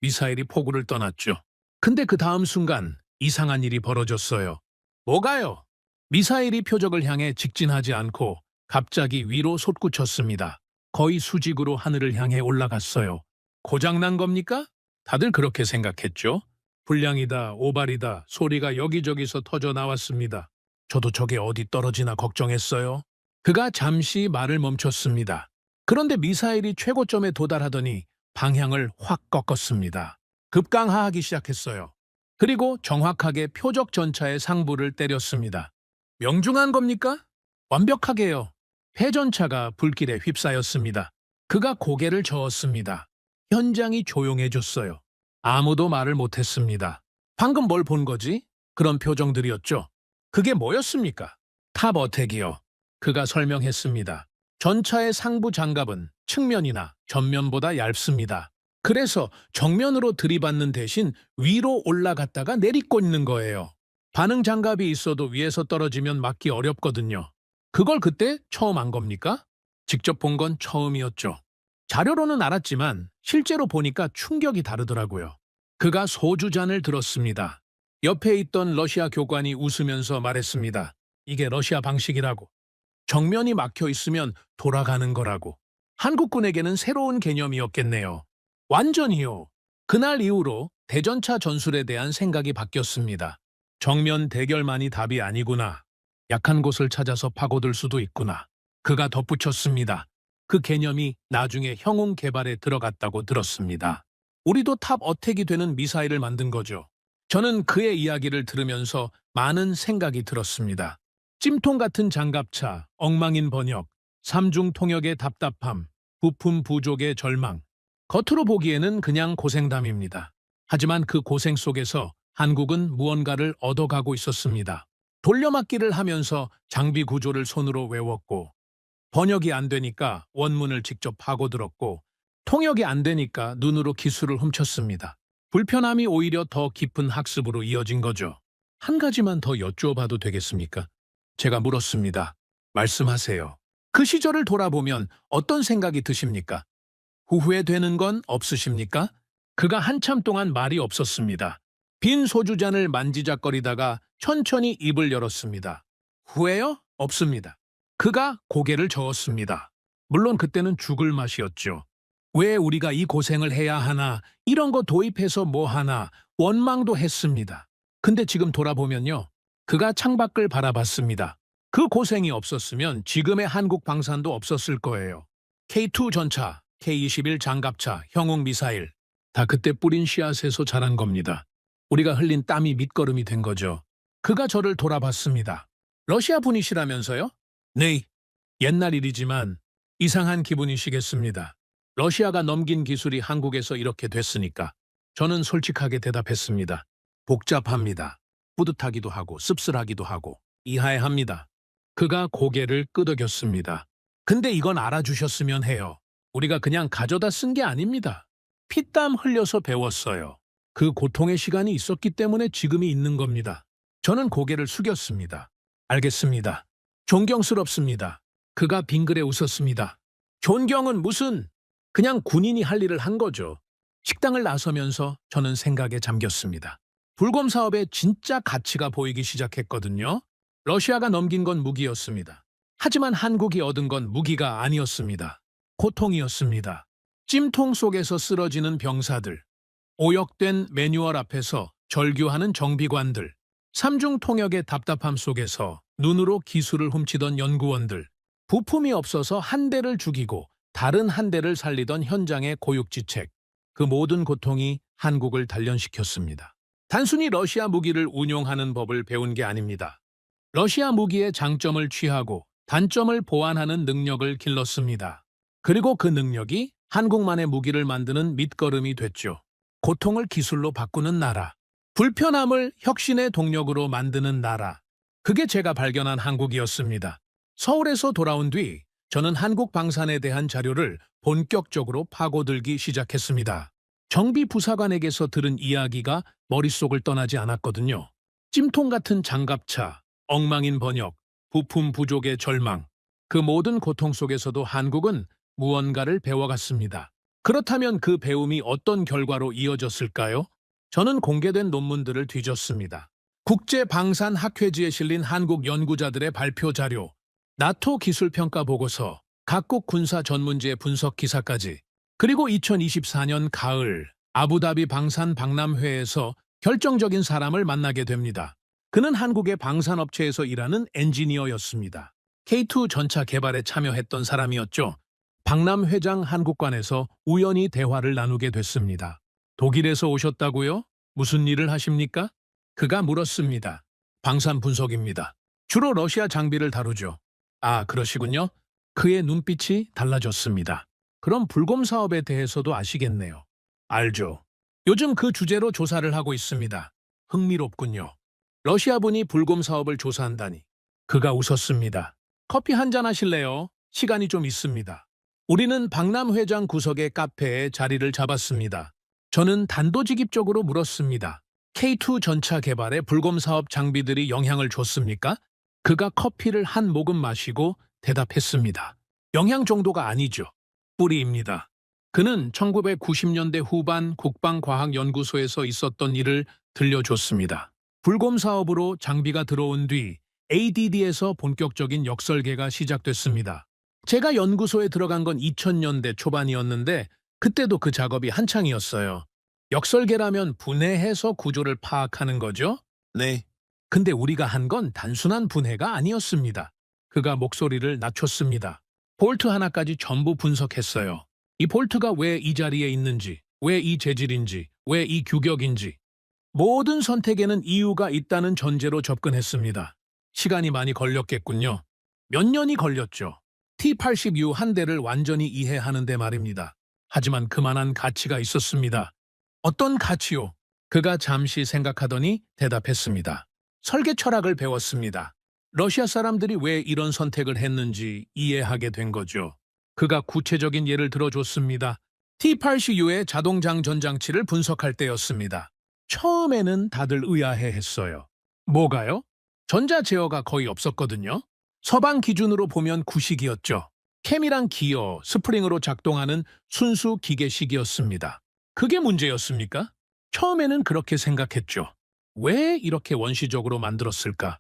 미사일이 포구를 떠났죠. 근데 그 다음 순간 이상한 일이 벌어졌어요. 뭐가요? 미사일이 표적을 향해 직진하지 않고 갑자기 위로 솟구쳤습니다. 거의 수직으로 하늘을 향해 올라갔어요. 고장난 겁니까? 다들 그렇게 생각했죠. 불량이다, 오발이다, 소리가 여기저기서 터져 나왔습니다. 저도 저게 어디 떨어지나 걱정했어요. 그가 잠시 말을 멈췄습니다. 그런데 미사일이 최고점에 도달하더니 방향을 확 꺾었습니다. 급강하하기 시작했어요. 그리고 정확하게 표적 전차의 상부를 때렸습니다. 명중한 겁니까? 완벽하게요. 패전차가 불길에 휩싸였습니다. 그가 고개를 저었습니다. 현장이 조용해졌어요. 아무도 말을 못했습니다. 방금 뭘 본 거지? 그런 표정들이었죠. 그게 뭐였습니까? 탑 어택이요. 그가 설명했습니다. 전차의 상부 장갑은 측면이나 전면보다 얇습니다. 그래서 정면으로 들이받는 대신 위로 올라갔다가 내리꽂는 거예요. 반응 장갑이 있어도 위에서 떨어지면 막기 어렵거든요. 그걸 그때 처음 안 겁니까? 직접 본 건 처음이었죠. 자료로는 알았지만 실제로 보니까 충격이 다르더라고요. 그가 소주잔을 들었습니다. 옆에 있던 러시아 교관이 웃으면서 말했습니다. 이게 러시아 방식이라고. 정면이 막혀 있으면 돌아가는 거라고. 한국군에게는 새로운 개념이었겠네요. 완전히요. 그날 이후로 대전차 전술에 대한 생각이 바뀌었습니다. 정면 대결만이 답이 아니구나. 약한 곳을 찾아서 파고들 수도 있구나. 그가 덧붙였습니다. 그 개념이 나중에 형용 개발에 들어갔다고 들었습니다. 우리도 탑 어택이 되는 미사일을 만든 거죠. 저는 그의 이야기를 들으면서 많은 생각이 들었습니다. 찜통 같은 장갑차, 엉망인 번역, 삼중 통역의 답답함, 부품 부족의 절망. 겉으로 보기에는 그냥 고생담입니다. 하지만 그 고생 속에서 한국은 무언가를 얻어가고 있었습니다. 돌려막기를 하면서 장비 구조를 손으로 외웠고, 번역이 안 되니까 원문을 직접 파고들었고, 통역이 안 되니까 눈으로 기술을 훔쳤습니다. 불편함이 오히려 더 깊은 학습으로 이어진 거죠. 한 가지만 더 여쭈어봐도 되겠습니까? 제가 물었습니다. 말씀하세요. 그 시절을 돌아보면 어떤 생각이 드십니까? 후회되는 건 없으십니까? 그가 한참 동안 말이 없었습니다. 빈 소주잔을 만지작거리다가 천천히 입을 열었습니다. 후회요? 없습니다. 그가 고개를 저었습니다. 물론 그때는 죽을 맛이었죠. 왜 우리가 이 고생을 해야 하나, 이런 거 도입해서 뭐 하나, 원망도 했습니다. 근데 지금 돌아보면요. 그가 창밖을 바라봤습니다. 그 고생이 없었으면 지금의 한국 방산도 없었을 거예요. K2 전차, K21 장갑차, 형용 미사일. 다 그때 뿌린 씨앗에서 자란 겁니다. 우리가 흘린 땀이 밑거름이 된 거죠. 그가 저를 돌아봤습니다. 러시아 분이시라면서요? 네, 옛날 일이지만 이상한 기분이시겠습니다. 러시아가 넘긴 기술이 한국에서 이렇게 됐으니까 저는 솔직하게 대답했습니다. 복잡합니다. 뿌듯하기도 하고 씁쓸하기도 하고 이해합니다. 그가 고개를 끄덕였습니다. 근데 이건 알아주셨으면 해요. 우리가 그냥 가져다 쓴 게 아닙니다. 피땀 흘려서 배웠어요. 그 고통의 시간이 있었기 때문에 지금이 있는 겁니다. 저는 고개를 숙였습니다. 알겠습니다. 존경스럽습니다. 그가 빙그레 웃었습니다. 존경은 무슨, 그냥 군인이 할 일을 한 거죠. 식당을 나서면서 저는 생각에 잠겼습니다. 불곰 사업에 진짜 가치가 보이기 시작했거든요. 러시아가 넘긴 건 무기였습니다. 하지만 한국이 얻은 건 무기가 아니었습니다. 고통이었습니다. 찜통 속에서 쓰러지는 병사들, 오역된 매뉴얼 앞에서 절규하는 정비관들, 삼중 통역의 답답함 속에서 눈으로 기술을 훔치던 연구원들, 부품이 없어서 한 대를 죽이고 다른 한 대를 살리던 현장의 고육지책, 그 모든 고통이 한국을 단련시켰습니다. 단순히 러시아 무기를 운용하는 법을 배운 게 아닙니다. 러시아 무기의 장점을 취하고 단점을 보완하는 능력을 길렀습니다. 그리고 그 능력이 한국만의 무기를 만드는 밑거름이 됐죠. 고통을 기술로 바꾸는 나라, 불편함을 혁신의 동력으로 만드는 나라. 그게 제가 발견한 한국이었습니다. 서울에서 돌아온 뒤 저는 한국 방산에 대한 자료를 본격적으로 파고들기 시작했습니다. 정비부사관에게서 들은 이야기가 머릿속을 떠나지 않았거든요. 찜통 같은 장갑차, 엉망인 번역, 부품 부족의 절망. 그 모든 고통 속에서도 한국은 무언가를 배워갔습니다. 그렇다면 그 배움이 어떤 결과로 이어졌을까요? 저는 공개된 논문들을 뒤졌습니다. 국제방산학회지에 실린 한국 연구자들의 발표 자료, 나토 기술평가 보고서, 각국 군사 전문지의 분석 기사까지, 그리고 2024년 가을 아부다비 방산 박람회에서 결정적인 사람을 만나게 됩니다. 그는 한국의 방산업체에서 일하는 엔지니어였습니다. K2 전차 개발에 참여했던 사람이었죠. 박람회장 한국관에서 우연히 대화를 나누게 됐습니다. 독일에서 오셨다고요? 무슨 일을 하십니까? 그가 물었습니다. 방산 분석입니다. 주로 러시아 장비를 다루죠. 아, 그러시군요. 그의 눈빛이 달라졌습니다. 그럼 불곰 사업에 대해서도 아시겠네요. 알죠. 요즘 그 주제로 조사를 하고 있습니다. 흥미롭군요. 러시아분이 불곰 사업을 조사한다니. 그가 웃었습니다. 커피 한잔 하실래요? 시간이 좀 있습니다. 우리는 박람회장 구석의 카페에 자리를 잡았습니다. 저는 단도직입적으로 물었습니다. K2 전차 개발에 불곰 사업 장비들이 영향을 줬습니까? 그가 커피를 한 모금 마시고 대답했습니다. 영향 정도가 아니죠. 뿌리입니다. 그는 1990년대 후반 국방과학연구소에서 있었던 일을 들려줬습니다. 불곰 사업으로 장비가 들어온 뒤 ADD에서 본격적인 역설계가 시작됐습니다. 제가 연구소에 들어간 건 2000년대 초반이었는데 그때도 그 작업이 한창이었어요. 역설계라면 분해해서 구조를 파악하는 거죠? 네. 근데 우리가 한 건 단순한 분해가 아니었습니다. 그가 목소리를 낮췄습니다. 볼트 하나까지 전부 분석했어요. 이 볼트가 왜 이 자리에 있는지, 왜 이 재질인지, 왜 이 규격인지. 모든 선택에는 이유가 있다는 전제로 접근했습니다. 시간이 많이 걸렸겠군요. 몇 년이 걸렸죠. T-80U 한 대를 완전히 이해하는데 말입니다. 하지만 그만한 가치가 있었습니다. 어떤 가치요? 그가 잠시 생각하더니 대답했습니다. 설계 철학을 배웠습니다. 러시아 사람들이 왜 이런 선택을 했는지 이해하게 된 거죠. 그가 구체적인 예를 들어줬습니다. T-80U의 자동장 전장치를 분석할 때였습니다. 처음에는 다들 의아해했어요. 뭐가요? 전자 제어가 거의 없었거든요. 서방 기준으로 보면 구식이었죠. 캠이랑 기어, 스프링으로 작동하는 순수 기계식이었습니다. 그게 문제였습니까? 처음에는 그렇게 생각했죠. 왜 이렇게 원시적으로 만들었을까?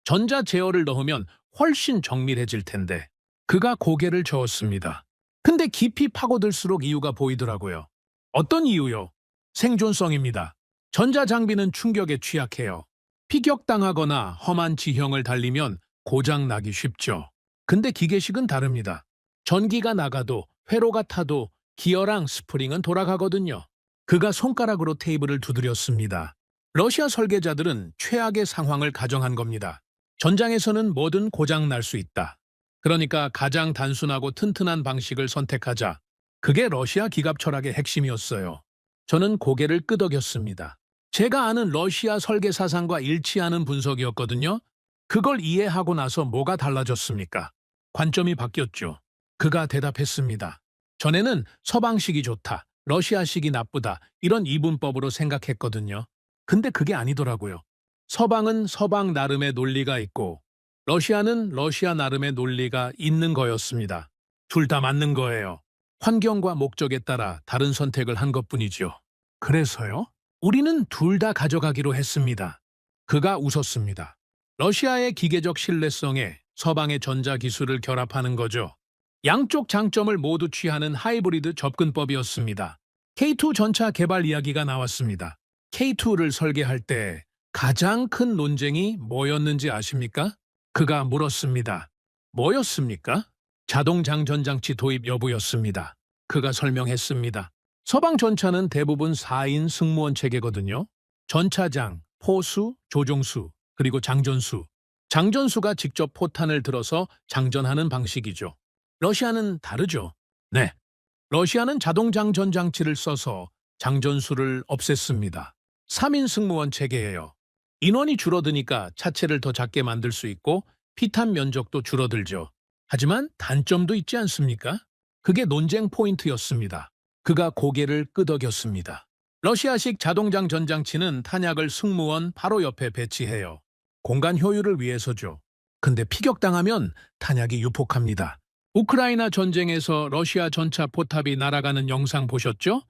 전자 제어를 넣으면 훨씬 정밀해질 텐데. 그가 고개를 저었습니다. 근데 깊이 파고들수록 이유가 보이더라고요. 어떤 이유요? 생존성입니다. 전자장비는 충격에 취약해요. 피격당하거나 험한 지형을 달리면 고장나기 쉽죠. 근데 기계식은 다릅니다. 전기가 나가도 회로가 타도 기어랑 스프링은 돌아가거든요. 그가 손가락으로 테이블을 두드렸습니다. 러시아 설계자들은 최악의 상황을 가정한 겁니다. 전장에서는 뭐든 고장 날 수 있다. 그러니까 가장 단순하고 튼튼한 방식을 선택하자. 그게 러시아 기갑 철학의 핵심이었어요. 저는 고개를 끄덕였습니다. 제가 아는 러시아 설계 사상과 일치하는 분석이었거든요. 그걸 이해하고 나서 뭐가 달라졌습니까? 관점이 바뀌었죠. 그가 대답했습니다. 전에는 서방식이 좋다, 러시아식이 나쁘다, 이런 이분법으로 생각했거든요. 근데 그게 아니더라고요. 서방은 서방 나름의 논리가 있고, 러시아는 러시아 나름의 논리가 있는 거였습니다. 둘 다 맞는 거예요. 환경과 목적에 따라 다른 선택을 한 것뿐이죠. 그래서요? 우리는 둘 다 가져가기로 했습니다. 그가 웃었습니다. 러시아의 기계적 신뢰성에 서방의 전자기술을 결합하는 거죠. 양쪽 장점을 모두 취하는 하이브리드 접근법이었습니다. K2 전차 개발 이야기가 나왔습니다. K2를 설계할 때 가장 큰 논쟁이 뭐였는지 아십니까? 그가 물었습니다. 뭐였습니까? 자동 장전장치 도입 여부였습니다. 그가 설명했습니다. 서방 전차는 대부분 4인 승무원 체계거든요. 전차장, 포수, 조종수, 그리고 장전수. 장전수가 직접 포탄을 들어서 장전하는 방식이죠. 러시아는 다르죠. 네. 러시아는 자동 장전 장치를 써서 장전수를 없앴습니다. 3인 승무원 체계예요. 인원이 줄어드니까 차체를 더 작게 만들 수 있고 피탄 면적도 줄어들죠. 하지만 단점도 있지 않습니까? 그게 논쟁 포인트였습니다. 그가 고개를 끄덕였습니다. 러시아식 자동장전 장치는 탄약을 승무원 바로 옆에 배치해요. 공간 효율을 위해서죠. 근데 피격당하면 탄약이 유폭합니다. 우크라이나 전쟁에서 러시아 전차 포탑이 날아가는 영상 보셨죠?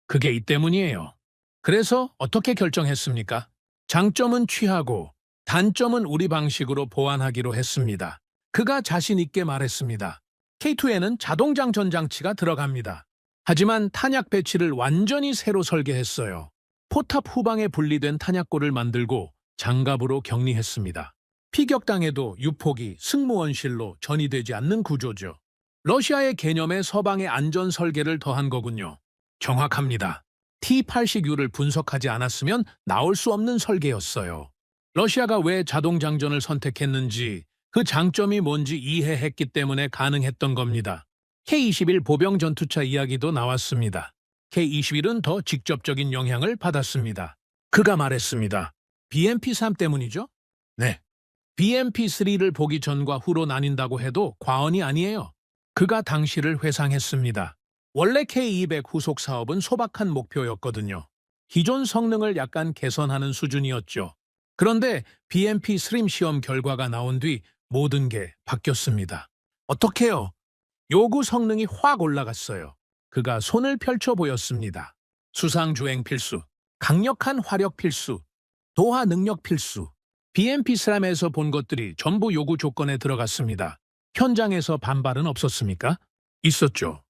그게 이 때문이에요. 그래서 어떻게 결정했습니까? 장점은 취하고 단점은 우리 방식으로 보완하기로 했습니다. 그가 자신 있게 말했습니다. K2에는 자동장전 장치가 들어갑니다. 하지만 탄약 배치를 완전히 새로 설계했어요. 포탑 후방에 분리된 탄약고를 만들고 장갑으로 격리했습니다. 피격당해도 유폭이 승무원실로 전이되지 않는 구조죠. 러시아의 개념에 서방의 안전 설계를 더한 거군요. 정확합니다. T-80U를 분석하지 않았으면 나올 수 없는 설계였어요. 러시아가 왜 자동장전을 선택했는지, 그 장점이 뭔지 이해했기 때문에 가능했던 겁니다. K-21 보병 전투차 이야기도 나왔습니다. K-21은 더 직접적인 영향을 받았습니다. 그가 말했습니다. BMP-3 때문이죠? 네. BMP-3를 보기 전과 후로 나뉜다고 해도 과언이 아니에요. 그가 당시를 회상했습니다. 원래 K200 후속 사업은 소박한 목표였거든요. 기존 성능을 약간 개선하는 수준이었죠. 그런데 BMP-3 시험 결과가 나온 뒤 모든 게 바뀌었습니다. 어떻게요? 요구 성능이 확 올라갔어요. 그가 손을 펼쳐 보였습니다. 수상주행 필수, 강력한 화력 필수, 도하 능력 필수. BMP-3에서 본 것들이 전부 요구 조건에 들어갔습니다. 현장에서 반발은 없었습니까? 있었죠.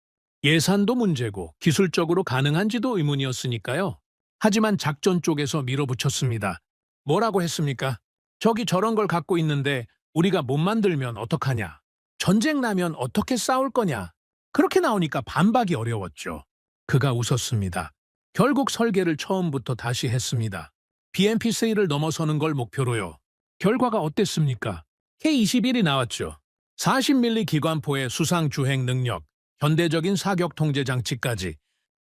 예산도 문제고 기술적으로 가능한지도 의문이었으니까요. 하지만 작전 쪽에서 밀어붙였습니다. 뭐라고 했습니까? 저기 저런 걸 갖고 있는데 우리가 못 만들면 어떡하냐? 전쟁 나면 어떻게 싸울 거냐? 그렇게 나오니까 반박이 어려웠죠. 그가 웃었습니다. 결국 설계를 처음부터 다시 했습니다. BMP-3를 넘어서는 걸 목표로요. 결과가 어땠습니까? K-21이 나왔죠. 40mm 기관포의 수상 주행 능력, 현대적인 사격 통제 장치까지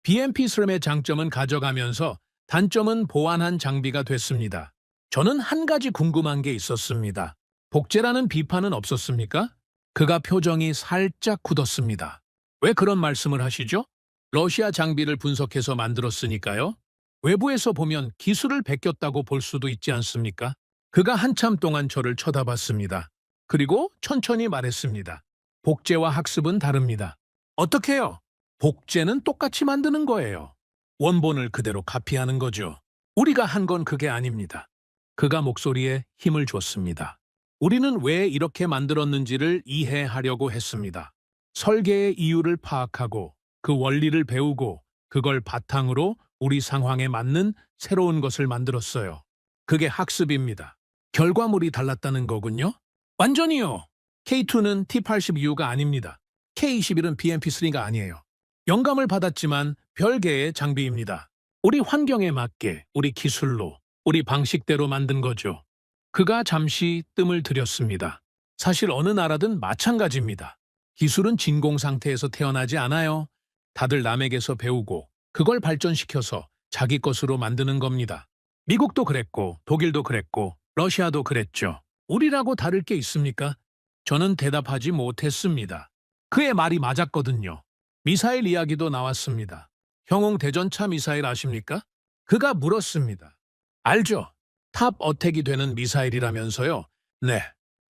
BMP-3의 장점은 가져가면서 단점은 보완한 장비가 됐습니다. 저는 한 가지 궁금한 게 있었습니다. 복제라는 비판은 없었습니까? 그가 표정이 살짝 굳었습니다. 왜 그런 말씀을 하시죠? 러시아 장비를 분석해서 만들었으니까요. 외부에서 보면 기술을 베꼈다고 볼 수도 있지 않습니까? 그가 한참 동안 저를 쳐다봤습니다. 그리고 천천히 말했습니다. 복제와 학습은 다릅니다. 어떻게요? 복제는 똑같이 만드는 거예요. 원본을 그대로 카피하는 거죠. 우리가 한 건 그게 아닙니다. 그가 목소리에 힘을 줬습니다. 우리는 왜 이렇게 만들었는지를 이해하려고 했습니다. 설계의 이유를 파악하고 그 원리를 배우고 그걸 바탕으로 우리 상황에 맞는 새로운 것을 만들었어요. 그게 학습입니다. 결과물이 달랐다는 거군요? 완전히요. K2는 T-80U가 아닙니다. K-21은 BMP-3가 아니에요. 영감을 받았지만 별개의 장비입니다. 우리 환경에 맞게, 우리 기술로, 우리 방식대로 만든 거죠. 그가 잠시 뜸을 들였습니다. 사실 어느 나라든 마찬가지입니다. 기술은 진공 상태에서 태어나지 않아요. 다들 남에게서 배우고 그걸 발전시켜서 자기 것으로 만드는 겁니다. 미국도 그랬고 독일도 그랬고 러시아도 그랬죠. 우리라고 다를 게 있습니까? 저는 대답하지 못했습니다. 그의 말이 맞았거든요. 미사일 이야기도 나왔습니다. 형용 대전차 미사일 아십니까? 그가 물었습니다. 알죠. 탑 어택이 되는 미사일이라면서요. 네.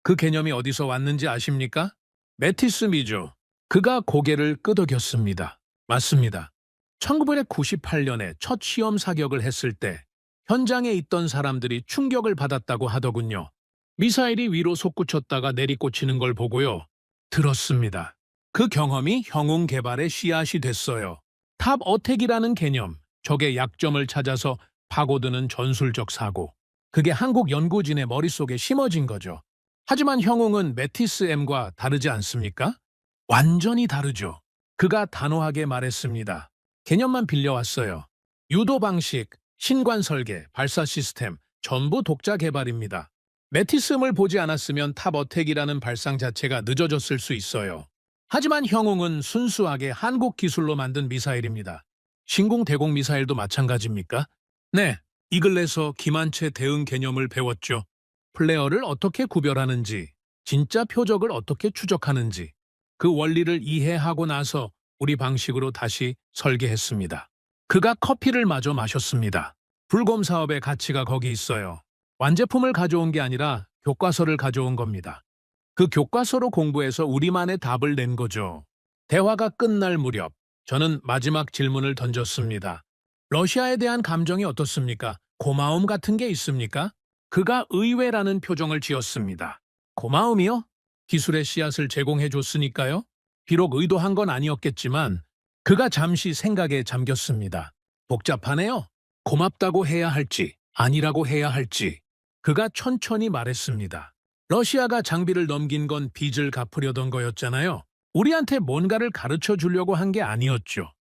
그 개념이 어디서 왔는지 아십니까? 메티스 미죠. 그가 고개를 끄덕였습니다. 맞습니다. 1998년에 첫 시험 사격을 했을 때 현장에 있던 사람들이 충격을 받았다고 하더군요. 미사일이 위로 솟구쳤다가 내리꽂히는 걸 보고요. 들었습니다. 그 경험이 형용 개발의 씨앗이 됐어요. 탑 어택이라는 개념, 적의 약점을 찾아서 파고드는 전술적 사고. 그게 한국 연구진의 머릿속에 심어진 거죠. 하지만 형용은 메티스 M과 다르지 않습니까? 완전히 다르죠. 그가 단호하게 말했습니다. 개념만 빌려왔어요. 유도 방식, 신관 설계, 발사 시스템, 전부 독자 개발입니다. 메티스M을 보지 않았으면 탑 어택이라는 발상 자체가 늦어졌을 수 있어요. 하지만 형용은 순수하게 한국 기술로 만든 미사일입니다. 신공 대공 미사일도 마찬가지입니까? 네, 이글에서 기만체 대응 개념을 배웠죠. 플레어를 어떻게 구별하는지, 진짜 표적을 어떻게 추적하는지, 그 원리를 이해하고 나서 우리 방식으로 다시 설계했습니다. 그가 커피를 마저 마셨습니다. 불곰 사업의 가치가 거기 있어요. 완제품을 가져온 게 아니라 교과서를 가져온 겁니다. 그 교과서로 공부해서 우리만의 답을 낸 거죠. 대화가 끝날 무렵 저는 마지막 질문을 던졌습니다. 러시아에 대한 감정이 어떻습니까? 고마움 같은 게 있습니까? 그가 의외라는 표정을 지었습니다. 고마움이요? 기술의 씨앗을 제공해 줬으니까요? 비록 의도한 건 아니었겠지만 그가 잠시 생각에 잠겼습니다. 복잡하네요. 고맙다고 해야 할지 아니라고 해야 할지 그가 천천히 말했습니다. 러시아가 장비를 넘긴 건 빚을 갚으려던 거였잖아요. 우리한테 뭔가를 가르쳐 주려고 한 게 아니었죠.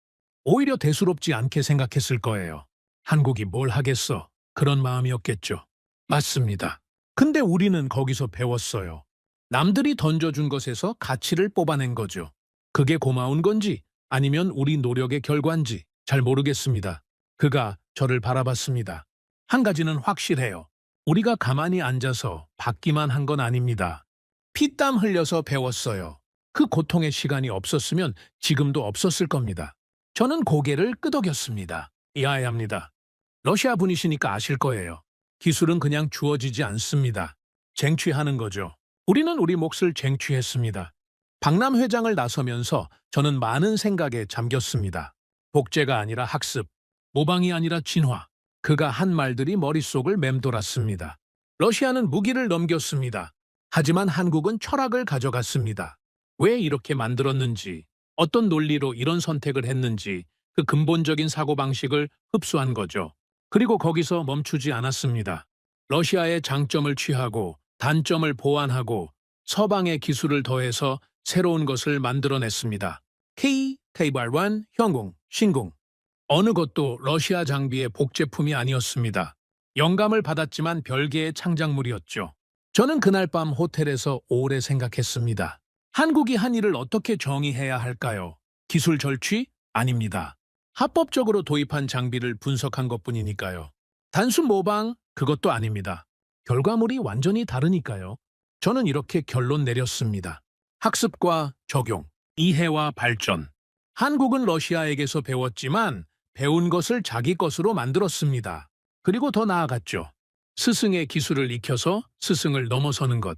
오히려 대수롭지 않게 생각했을 거예요. 한국이 뭘 하겠어. 그런 마음이었겠죠. 맞습니다. 근데 우리는 거기서 배웠어요. 남들이 던져준 것에서 가치를 뽑아낸 거죠. 그게 고마운 건지 아니면 우리 노력의 결과인지 잘 모르겠습니다. 그가 저를 바라봤습니다. 한 가지는 확실해요. 우리가 가만히 앉아서 받기만 한 건 아닙니다. 피땀 흘려서 배웠어요. 그 고통의 시간이 없었으면 지금도 없었을 겁니다. 저는 고개를 끄덕였습니다. 이해합니다. 러시아 분이시니까 아실 거예요. 기술은 그냥 주어지지 않습니다. 쟁취하는 거죠. 우리는 우리 몫을 쟁취했습니다. 박람 회장을 나서면서 저는 많은 생각에 잠겼습니다. 복제가 아니라 학습, 모방이 아니라 진화. 그가 한 말들이 머릿속을 맴돌았습니다. 러시아는 무기를 넘겼습니다. 하지만 한국은 철학을 가져갔습니다. 왜 이렇게 만들었는지, 어떤 논리로 이런 선택을 했는지 그 근본적인 사고방식을 흡수한 거죠. 그리고 거기서 멈추지 않았습니다. 러시아의 장점을 취하고 단점을 보완하고 서방의 기술을 더해서 새로운 것을 만들어냈습니다. K-1, 형공, 신공. 어느 것도 러시아 장비의 복제품이 아니었습니다. 영감을 받았지만 별개의 창작물이었죠. 저는 그날 밤 호텔에서 오래 생각했습니다. 한국이 한 일을 어떻게 정의해야 할까요? 기술 절취? 아닙니다. 합법적으로 도입한 장비를 분석한 것뿐이니까요. 단순 모방? 그것도 아닙니다. 결과물이 완전히 다르니까요. 저는 이렇게 결론 내렸습니다. 학습과 적용, 이해와 발전. 한국은 러시아에게서 배웠지만 배운 것을 자기 것으로 만들었습니다. 그리고 더 나아갔죠. 스승의 기술을 익혀서 스승을 넘어서는 것.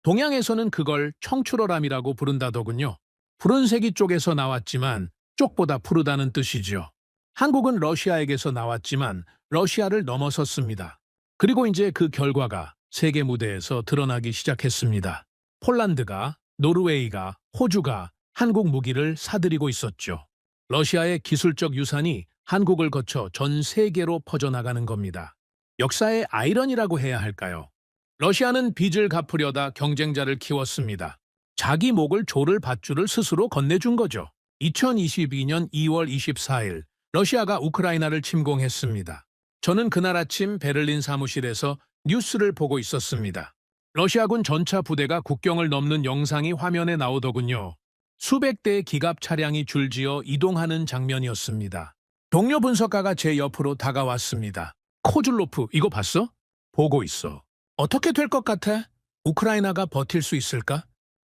동양에서는 그걸 청출어람이라고 부른다더군요. 푸른색이 쪽에서 나왔지만 쪽보다 푸르다는 뜻이죠. 한국은 러시아에게서 나왔지만 러시아를 넘어섰습니다. 그리고 이제 그 결과가 세계 무대에서 드러나기 시작했습니다. 폴란드가, 노르웨이가, 호주가 한국 무기를 사들이고 있었죠. 러시아의 기술적 유산이 한국을 거쳐 전 세계로 퍼져나가는 겁니다. 역사의 아이러니라고 해야 할까요? 러시아는 빚을 갚으려다 경쟁자를 키웠습니다. 자기 목을 조를 밧줄을 스스로 건네준 거죠. 2022년 2월 24일 러시아가 우크라이나를 침공했습니다. 저는 그날 아침 베를린 사무실에서 뉴스를 보고 있었습니다. 러시아군 전차 부대가 국경을 넘는 영상이 화면에 나오더군요. 수백 대의 기갑 차량이 줄지어 이동하는 장면이었습니다. 동료 분석가가 제 옆으로 다가왔습니다. 코줄로프, 이거 봤어? 보고 있어. 어떻게 될 것 같아? 우크라이나가 버틸 수 있을까?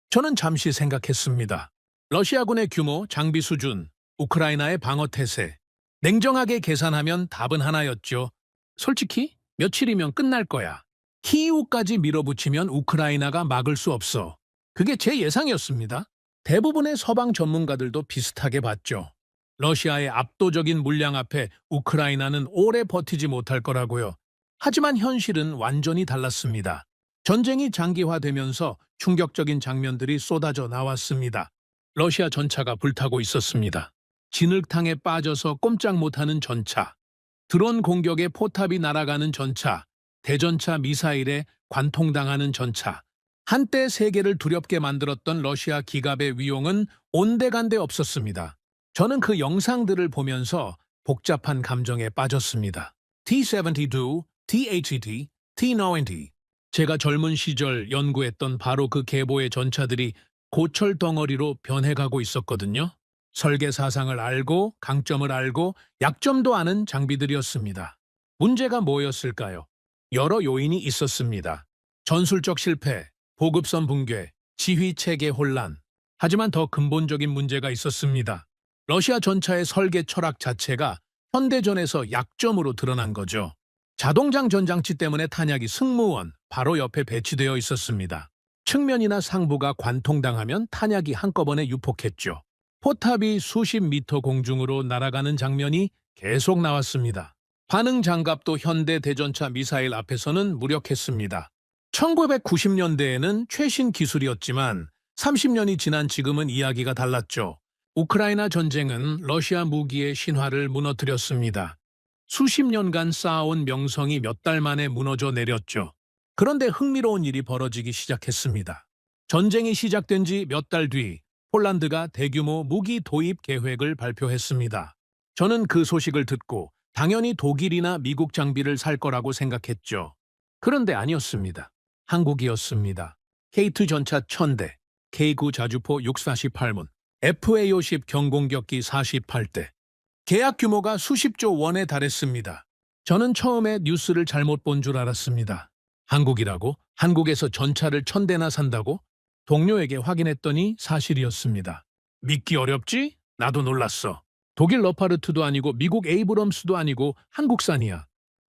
저는 잠시 생각했습니다. 러시아군의 규모, 장비 수준, 우크라이나의 방어 태세. 냉정하게 계산하면 답은 하나였죠. 솔직히 며칠이면 끝날 거야. 키이우까지 밀어붙이면 우크라이나가 막을 수 없어. 그게 제 예상이었습니다. 대부분의 서방 전문가들도 비슷하게 봤죠. 러시아의 압도적인 물량 앞에 우크라이나는 오래 버티지 못할 거라고요. 하지만 현실은 완전히 달랐습니다. 전쟁이 장기화되면서 충격적인 장면들이 쏟아져 나왔습니다. 러시아 전차가 불타고 있었습니다. 진흙탕에 빠져서 꼼짝 못하는 전차, 드론 공격에 포탑이 날아가는 전차, 대전차 미사일에 관통당하는 전차. 한때 세계를 두렵게 만들었던 러시아 기갑의 위용은 온데간데 없었습니다. 저는 그 영상들을 보면서 복잡한 감정에 빠졌습니다. T-72, T-80, T-90. 제가 젊은 시절 연구했던 바로 그 계보의 전차들이 고철 덩어리로 변해가고 있었거든요. 설계 사상을 알고 강점을 알고 약점도 아는 장비들이었습니다. 문제가 뭐였을까요? 여러 요인이 있었습니다. 전술적 실패, 보급선 붕괴, 지휘 체계 혼란. 하지만 더 근본적인 문제가 있었습니다. 러시아 전차의 설계 철학 자체가 현대전에서 약점으로 드러난 거죠. 자동장 전장치 때문에 탄약이 승무원 바로 옆에 배치되어 있었습니다. 측면이나 상부가 관통당하면 탄약이 한꺼번에 유폭했죠. 포탑이 수십 미터 공중으로 날아가는 장면이 계속 나왔습니다. 반응 장갑도 현대 대전차 미사일 앞에서는 무력했습니다. 1990년대에는 최신 기술이었지만 30년이 지난 지금은 이야기가 달랐죠. 우크라이나 전쟁은 러시아 무기의 신화를 무너뜨렸습니다. 수십 년간 쌓아온 명성이 몇 달 만에 무너져 내렸죠. 그런데 흥미로운 일이 벌어지기 시작했습니다. 전쟁이 시작된 지 몇 달 뒤 폴란드가 대규모 무기 도입 계획을 발표했습니다. 저는 그 소식을 듣고 당연히 독일이나 미국 장비를 살 거라고 생각했죠. 그런데 아니었습니다. 한국이었습니다. K2 전차 1000대, K9 자주포 648문, FA50 경공격기 48대. 계약 규모가 수십조 원에 달했습니다. 저는 처음에 뉴스를 잘못 본 줄 알았습니다. 한국이라고? 한국에서 전차를 1000대나 산다고? 동료에게 확인했더니 사실이었습니다. 믿기 어렵지? 나도 놀랐어. 독일 러파르트도 아니고 미국 에이브럼스도 아니고 한국산이야.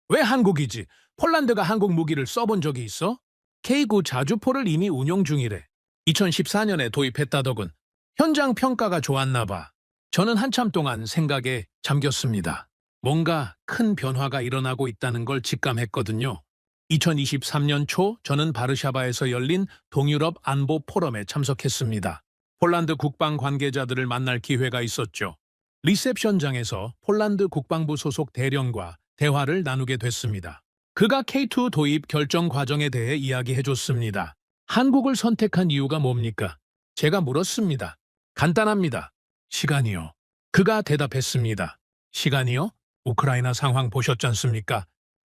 왜 한국이지? 폴란드가 한국 무기를 써본 적이 있어? K9 자주포를 이미 운용 중이래. 2014년에 도입했다더군. 현장 평가가 좋았나 봐. 저는 한참 동안 생각에 잠겼습니다. 뭔가 큰 변화가 일어나고 있다는 걸 직감했거든요. 2023년 초 저는 바르샤바에서 열린 동유럽 안보 포럼에 참석했습니다. 폴란드 국방 관계자들을 만날 기회가 있었죠. 리셉션장에서 폴란드 국방부 소속 대령과 대화를 나누게 됐습니다. 그가 K2 도입 결정 과정에 대해 이야기해줬습니다. 한국을 선택한 이유가 뭡니까? 제가 물었습니다. 간단합니다. 시간이요. 그가 대답했습니다. 시간이요? 우크라이나 상황 보셨지 않습니까?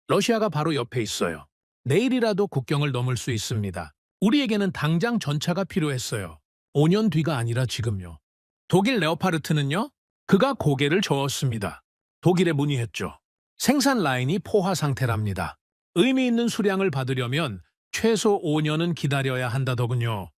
러시아가 바로 옆에 있어요. 내일이라도 국경을 넘을 수 있습니다. 우리에게는 당장 전차가 필요했어요. 5년 뒤가 아니라 지금요. 독일 레오파르트는요? 그가 고개를 저었습니다. 독일에 문의했죠. 생산 라인이 포화 상태랍니다. 의미 있는 수량을 받으려면 최소 5년은 기다려야 한다더군요.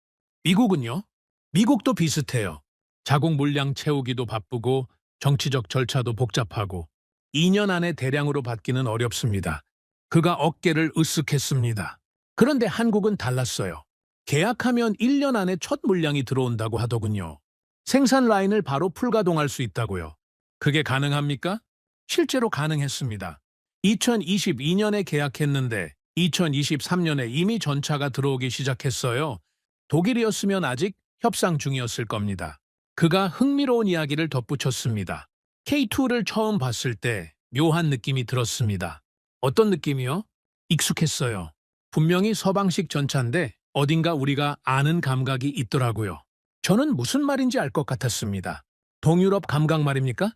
미국은요? 미국도 비슷해요. 자국 물량 채우기도 바쁘고 정치적 절차도 복잡하고 2년 안에 대량으로 받기는 어렵습니다. 그가 어깨를 으쓱했습니다. 그런데 한국은 달랐어요. 계약하면 1년 안에 첫 물량이 들어온다고 하더군요. 생산 라인을 바로 풀가동할 수 있다고요. 그게 가능합니까? 실제로 가능했습니다. 2022년에 계약했는데 2023년에 이미 전차가 들어오기 시작했어요. 독일이었으면 아직 협상 중이었을 겁니다. 그가 흥미로운 이야기를 덧붙였습니다. K2를 처음 봤을 때 묘한 느낌이 들었습니다. 어떤 느낌이요? 익숙했어요. 분명히 서방식 전차인데 어딘가 우리가 아는 감각이 있더라고요. 저는 무슨 말인지 알 것 같았습니다. 동유럽 감각 말입니까?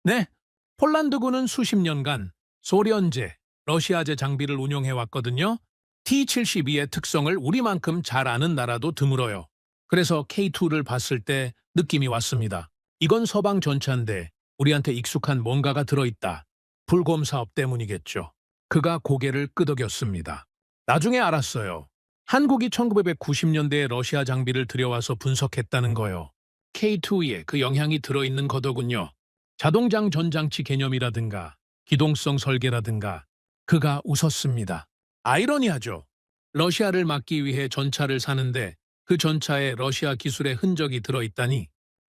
네. 폴란드군은 수십 년간 소련제, 러시아제 장비를 운용해왔거든요. T-72의 특성을 우리만큼 잘 아는 나라도 드물어요. 그래서 K2를 봤을 때 느낌이 왔습니다. 이건 서방 전차인데 우리한테 익숙한 뭔가가 들어있다. 불곰 사업 때문이겠죠. 그가 고개를 끄덕였습니다. 나중에 알았어요. 한국이 1990년대에 러시아 장비를 들여와서 분석했다는 거요. K2에 그 영향이 들어있는 거더군요. 자동장 전장치 개념이라든가 기동성 설계라든가. 그가 웃었습니다. 아이러니하죠. 러시아를 막기 위해 전차를 사는데 그 전차에 러시아 기술의 흔적이 들어있다니.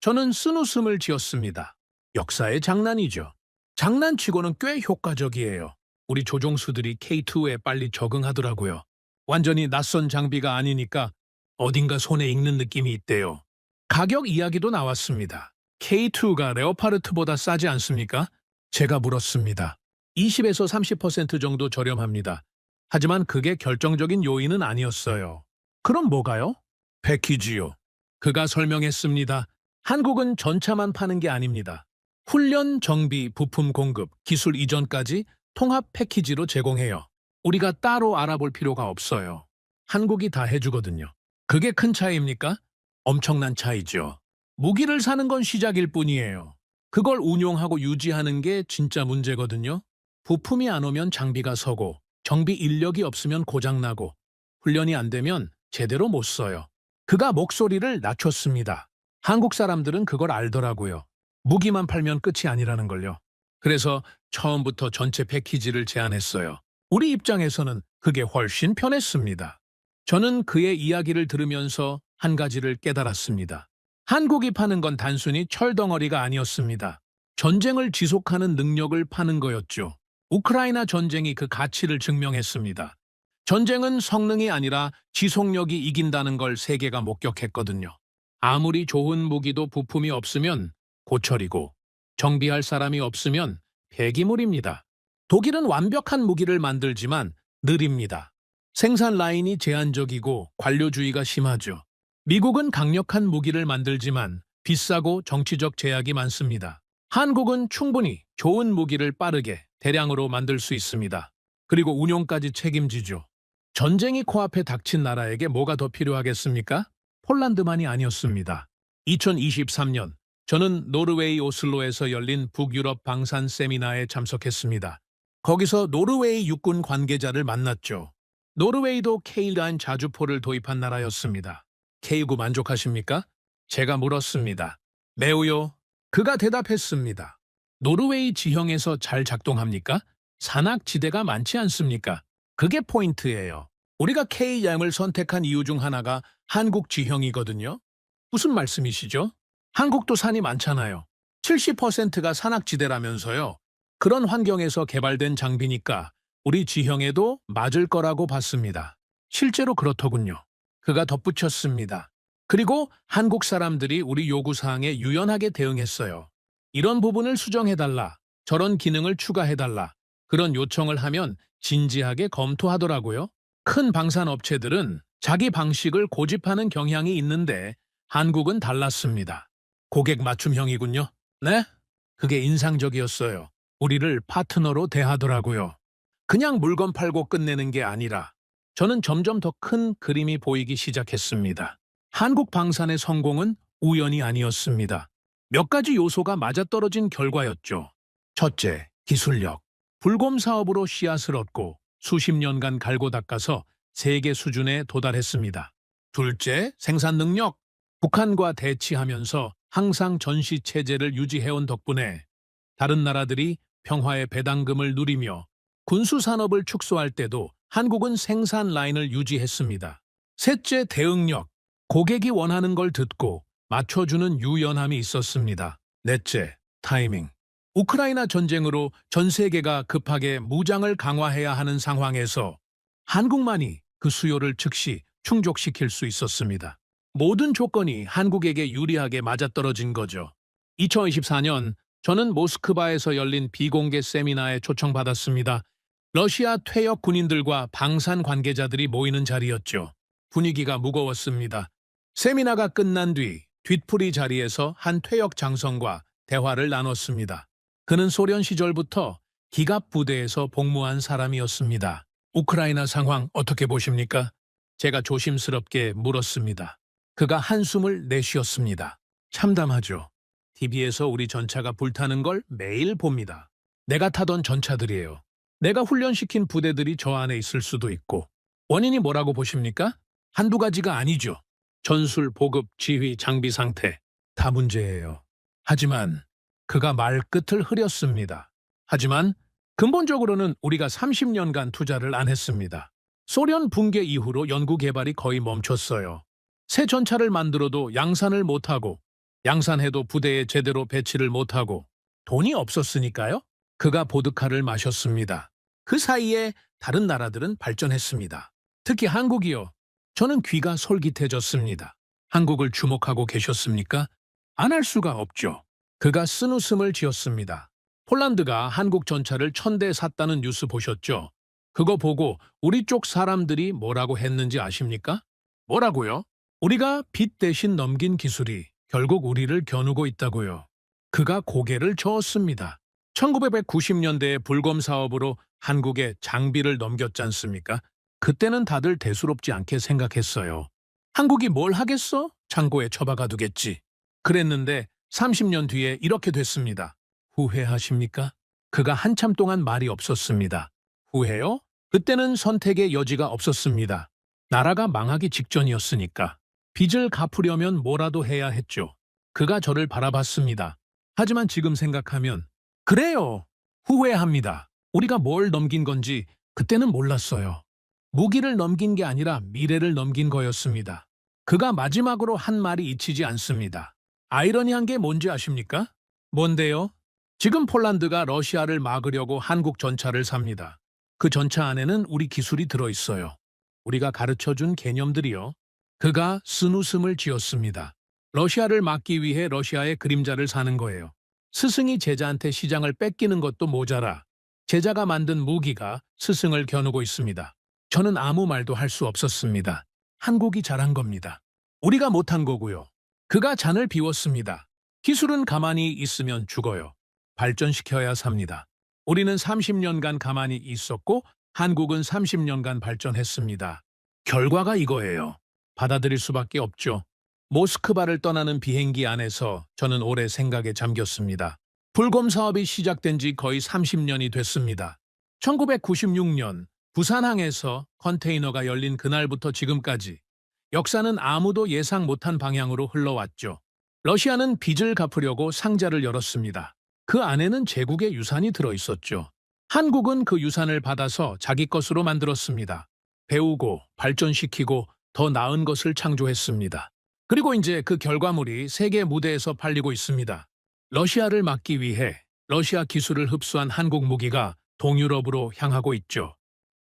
저는 쓴웃음을 지었습니다. 역사의 장난이죠. 장난치고는 꽤 효과적이에요. 우리 조종수들이 K2에 빨리 적응하더라고요. 완전히 낯선 장비가 아니니까 어딘가 손에 익는 느낌이 있대요. 가격 이야기도 나왔습니다. K2가 레오파르트보다 싸지 않습니까? 제가 물었습니다. 20에서 30% 정도 저렴합니다. 하지만 그게 결정적인 요인은 아니었어요. 그럼 뭐가요? 패키지요. 그가 설명했습니다. 한국은 전차만 파는 게 아닙니다. 훈련, 정비, 부품 공급, 기술 이전까지 통합 패키지로 제공해요. 우리가 따로 알아볼 필요가 없어요. 한국이 다 해주거든요. 그게 큰 차이입니까? 엄청난 차이죠. 무기를 사는 건 시작일 뿐이에요. 그걸 운용하고 유지하는 게 진짜 문제거든요. 부품이 안 오면 장비가 서고, 정비 인력이 없으면 고장나고, 훈련이 안 되면 제대로 못 써요. 그가 목소리를 낮췄습니다. 한국 사람들은 그걸 알더라고요. 무기만 팔면 끝이 아니라는 걸요. 그래서 처음부터 전체 패키지를 제안했어요. 우리 입장에서는 그게 훨씬 편했습니다. 저는 그의 이야기를 들으면서 한 가지를 깨달았습니다. 한국이 파는 건 단순히 철덩어리가 아니었습니다. 전쟁을 지속하는 능력을 파는 거였죠. 우크라이나 전쟁이 그 가치를 증명했습니다. 전쟁은 성능이 아니라 지속력이 이긴다는 걸 세계가 목격했거든요. 아무리 좋은 무기도 부품이 없으면 고철이고 정비할 사람이 없으면 폐기물입니다. 독일은 완벽한 무기를 만들지만 느립니다. 생산 라인이 제한적이고 관료주의가 심하죠. 미국은 강력한 무기를 만들지만 비싸고 정치적 제약이 많습니다. 한국은 충분히 좋은 무기를 빠르게 대량으로 만들 수 있습니다. 그리고 운용까지 책임지죠. 전쟁이 코앞에 닥친 나라에게 뭐가 더 필요하겠습니까? 폴란드만이 아니었습니다. 2023년 저는 노르웨이 오슬로에서 열린 북유럽 방산 세미나에 참석했습니다. 거기서 노르웨이 육군 관계자를 만났죠. 노르웨이도 K9 자주포를 도입한 나라였습니다. K9 만족하십니까? 제가 물었습니다. 매우요. 그가 대답했습니다. 노르웨이 지형에서 잘 작동합니까? 산악지대가 많지 않습니까? 그게 포인트예요. 우리가 K9을 선택한 이유 중 하나가 한국 지형이거든요. 무슨 말씀이시죠? 한국도 산이 많잖아요. 70%가 산악지대라면서요. 그런 환경에서 개발된 장비니까 우리 지형에도 맞을 거라고 봤습니다. 실제로 그렇더군요. 그가 덧붙였습니다. 그리고 한국 사람들이 우리 요구사항에 유연하게 대응했어요. 이런 부분을 수정해달라, 저런 기능을 추가해달라, 그런 요청을 하면 진지하게 검토하더라고요. 큰 방산업체들은 자기 방식을 고집하는 경향이 있는데 한국은 달랐습니다. 고객 맞춤형이군요. 네? 그게 인상적이었어요. 우리를 파트너로 대하더라고요. 그냥 물건 팔고 끝내는 게 아니라 저는 점점 더 큰 그림이 보이기 시작했습니다. 한국 방산의 성공은 우연이 아니었습니다. 몇 가지 요소가 맞아떨어진 결과였죠. 첫째, 기술력. 불곰 사업으로 씨앗을 얻고 수십 년간 갈고 닦아서 세계 수준에 도달했습니다. 둘째, 생산 능력. 북한과 대치하면서 항상 전시 체제를 유지해온 덕분에 다른 나라들이 평화의 배당금을 누리며 군수 산업을 축소할 때도 한국은 생산 라인을 유지했습니다. 셋째, 대응력. 고객이 원하는 걸 듣고 맞춰주는 유연함이 있었습니다. 넷째, 타이밍. 우크라이나 전쟁으로 전 세계가 급하게 무장을 강화해야 하는 상황에서 한국만이 그 수요를 즉시 충족시킬 수 있었습니다. 모든 조건이 한국에게 유리하게 맞아떨어진 거죠. 2024년 저는 모스크바에서 열린 비공개 세미나에 초청받았습니다. 러시아 퇴역 군인들과 방산 관계자들이 모이는 자리였죠. 분위기가 무거웠습니다. 세미나가 끝난 뒤 뒷풀이 자리에서 한 퇴역 장성과 대화를 나눴습니다. 그는 소련 시절부터 기갑 부대에서 복무한 사람이었습니다. 우크라이나 상황 어떻게 보십니까? 제가 조심스럽게 물었습니다. 그가 한숨을 내쉬었습니다. 참담하죠. TV에서 우리 전차가 불타는 걸 매일 봅니다. 내가 타던 전차들이에요. 내가 훈련시킨 부대들이 저 안에 있을 수도 있고. 원인이 뭐라고 보십니까? 한두 가지가 아니죠. 전술, 보급, 지휘, 장비 상태 다 문제예요. 하지만 그가 말끝을 흐렸습니다. 하지만 근본적으로는 우리가 30년간 투자를 안 했습니다. 소련 붕괴 이후로 연구 개발이 거의 멈췄어요. 새 전차를 만들어도 양산을 못하고 양산해도 부대에 제대로 배치를 못하고 돈이 없었으니까요. 그가 보드카를 마셨습니다. 그 사이에 다른 나라들은 발전했습니다. 특히 한국이요. 저는 귀가 솔깃해졌습니다. 한국을 주목하고 계셨습니까? 안 할 수가 없죠. 그가 쓴웃음을 지었습니다. 폴란드가 한국 전차를 1000대 샀다는 뉴스 보셨죠? 그거 보고 우리 쪽 사람들이 뭐라고 했는지 아십니까? 뭐라고요? 우리가 빚 대신 넘긴 기술이 결국 우리를 겨누고 있다고요. 그가 고개를 저었습니다. 1990년대에 불검 사업으로 한국에 장비를 넘겼지 않습니까? 그때는 다들 대수롭지 않게 생각했어요. 한국이 뭘 하겠어? 창고에 처박아 두겠지. 그랬는데 30년 뒤에 이렇게 됐습니다. 후회하십니까? 그가 한참 동안 말이 없었습니다. 후회요? 그때는 선택의 여지가 없었습니다. 나라가 망하기 직전이었으니까. 빚을 갚으려면 뭐라도 해야 했죠. 그가 저를 바라봤습니다. 하지만 지금 생각하면 그래요. 후회합니다. 우리가 뭘 넘긴 건지 그때는 몰랐어요. 무기를 넘긴 게 아니라 미래를 넘긴 거였습니다. 그가 마지막으로 한 말이 잊히지 않습니다. 아이러니한 게 뭔지 아십니까? 뭔데요? 지금 폴란드가 러시아를 막으려고 한국 전차를 삽니다. 그 전차 안에는 우리 기술이 들어있어요. 우리가 가르쳐준 개념들이요. 그가 쓴웃음을 지었습니다. 러시아를 막기 위해 러시아의 그림자를 사는 거예요. 스승이 제자한테 시장을 뺏기는 것도 모자라 제자가 만든 무기가 스승을 겨누고 있습니다. 저는 아무 말도 할 수 없었습니다. 한국이 잘한 겁니다. 우리가 못한 거고요. 그가 잔을 비웠습니다. 기술은 가만히 있으면 죽어요. 발전시켜야 삽니다. 우리는 30년간 가만히 있었고 한국은 30년간 발전했습니다. 결과가 이거예요. 받아들일 수밖에 없죠. 모스크바를 떠나는 비행기 안에서 저는 오래 생각에 잠겼습니다. 불검 사업이 시작된 지 거의 30년이 됐습니다. 1996년 부산항에서 컨테이너가 열린 그날부터 지금까지 역사는 아무도 예상 못한 방향으로 흘러왔죠. 러시아는 빚을 갚으려고 상자를 열었습니다. 그 안에는 제국의 유산이 들어있었죠. 한국은 그 유산을 받아서 자기 것으로 만들었습니다. 배우고 발전시키고 더 나은 것을 창조했습니다. 그리고 이제 그 결과물이 세계 무대에서 팔리고 있습니다. 러시아를 막기 위해 러시아 기술을 흡수한 한국 무기가 동유럽으로 향하고 있죠.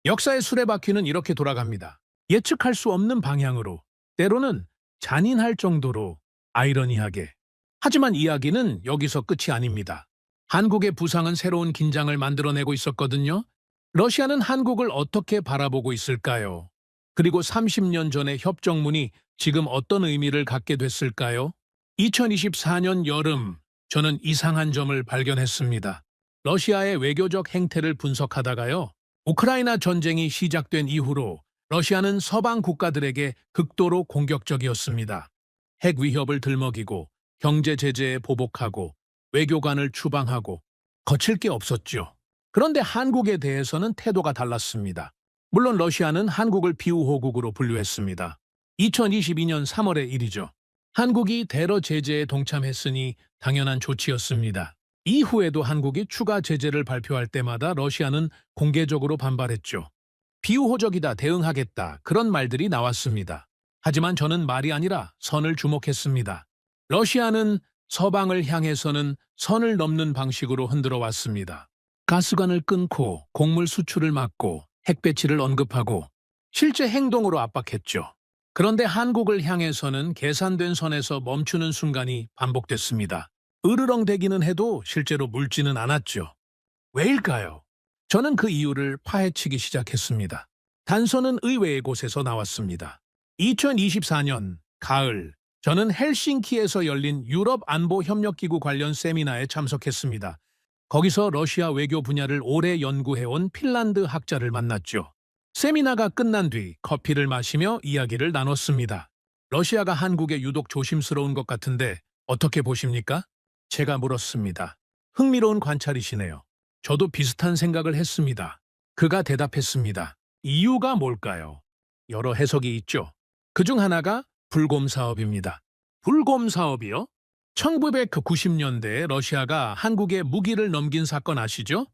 역사의 수레바퀴는 이렇게 돌아갑니다. 예측할 수 없는 방향으로, 때로는 잔인할 정도로 아이러니하게. 하지만 이야기는 여기서 끝이 아닙니다. 한국의 부상은 새로운 긴장을 만들어내고 있었거든요. 러시아는 한국을 어떻게 바라보고 있을까요? 그리고 30년 전의 협정문이 지금 어떤 의미를 갖게 됐을까요? 2024년 여름, 저는 이상한 점을 발견했습니다. 러시아의 외교적 행태를 분석하다가요. 우크라이나 전쟁이 시작된 이후로 러시아는 서방 국가들에게 극도로 공격적이었습니다. 핵 위협을 들먹이고 경제 제재에 보복하고 외교관을 추방하고 거칠 게 없었죠. 그런데 한국에 대해서는 태도가 달랐습니다. 물론 러시아는 한국을 비우호국으로 분류했습니다. 2022년 3월의 일이죠. 한국이 테러 제재에 동참했으니 당연한 조치였습니다. 이후에도 한국이 추가 제재를 발표할 때마다 러시아는 공개적으로 반발했죠. 비우호적이다, 대응하겠다, 그런 말들이 나왔습니다. 하지만 저는 말이 아니라 선을 주목했습니다. 러시아는 서방을 향해서는 선을 넘는 방식으로 흔들어 왔습니다. 가스관을 끊고 곡물 수출을 막고 핵 배치를 언급하고 실제 행동으로 압박했죠. 그런데 한국을 향해서는 계산된 선에서 멈추는 순간이 반복됐습니다. 으르렁대기는 해도 실제로 물지는 않았죠. 왜일까요? 저는 그 이유를 파헤치기 시작했습니다. 단서는 의외의 곳에서 나왔습니다. 2024년 가을, 저는 헬싱키에서 열린 유럽 안보협력기구 관련 세미나에 참석했습니다. 거기서 러시아 외교 분야를 오래 연구해온 핀란드 학자를 만났죠. 세미나가 끝난 뒤 커피를 마시며 이야기를 나눴습니다. 러시아가 한국에 유독 조심스러운 것 같은데 어떻게 보십니까? 제가 물었습니다. 흥미로운 관찰이시네요. 저도 비슷한 생각을 했습니다. 그가 대답했습니다. 이유가 뭘까요? 여러 해석이 있죠. 그중 하나가 불곰 사업입니다. 불곰 사업이요? 1990년대에 러시아가 한국에 무기를 넘긴 사건 아시죠?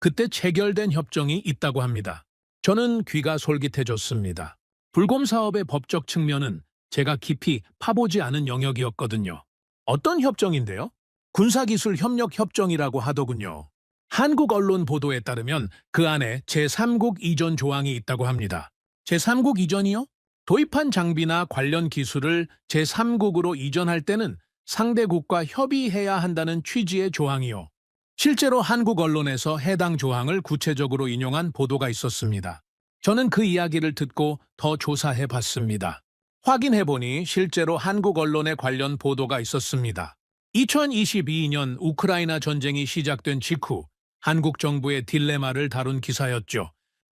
그때 체결된 협정이 있다고 합니다. 저는 귀가 솔깃해졌습니다. 불곰 사업의 법적 측면은 제가 깊이 파보지 않은 영역이었거든요. 어떤 협정인데요? 군사기술 협력 협정이라고 하더군요. 한국 언론 보도에 따르면 그 안에 제3국 이전 조항이 있다고 합니다. 제3국 이전이요? 도입한 장비나 관련 기술을 제3국으로 이전할 때는 상대국과 협의해야 한다는 취지의 조항이요. 실제로 한국 언론에서 해당 조항을 구체적으로 인용한 보도가 있었습니다. 저는 그 이야기를 듣고 더 조사해 봤습니다. 확인해 보니 실제로 한국 언론에 관련 보도가 있었습니다. 2022년 우크라이나 전쟁이 시작된 직후 한국 정부의 딜레마를 다룬 기사였죠.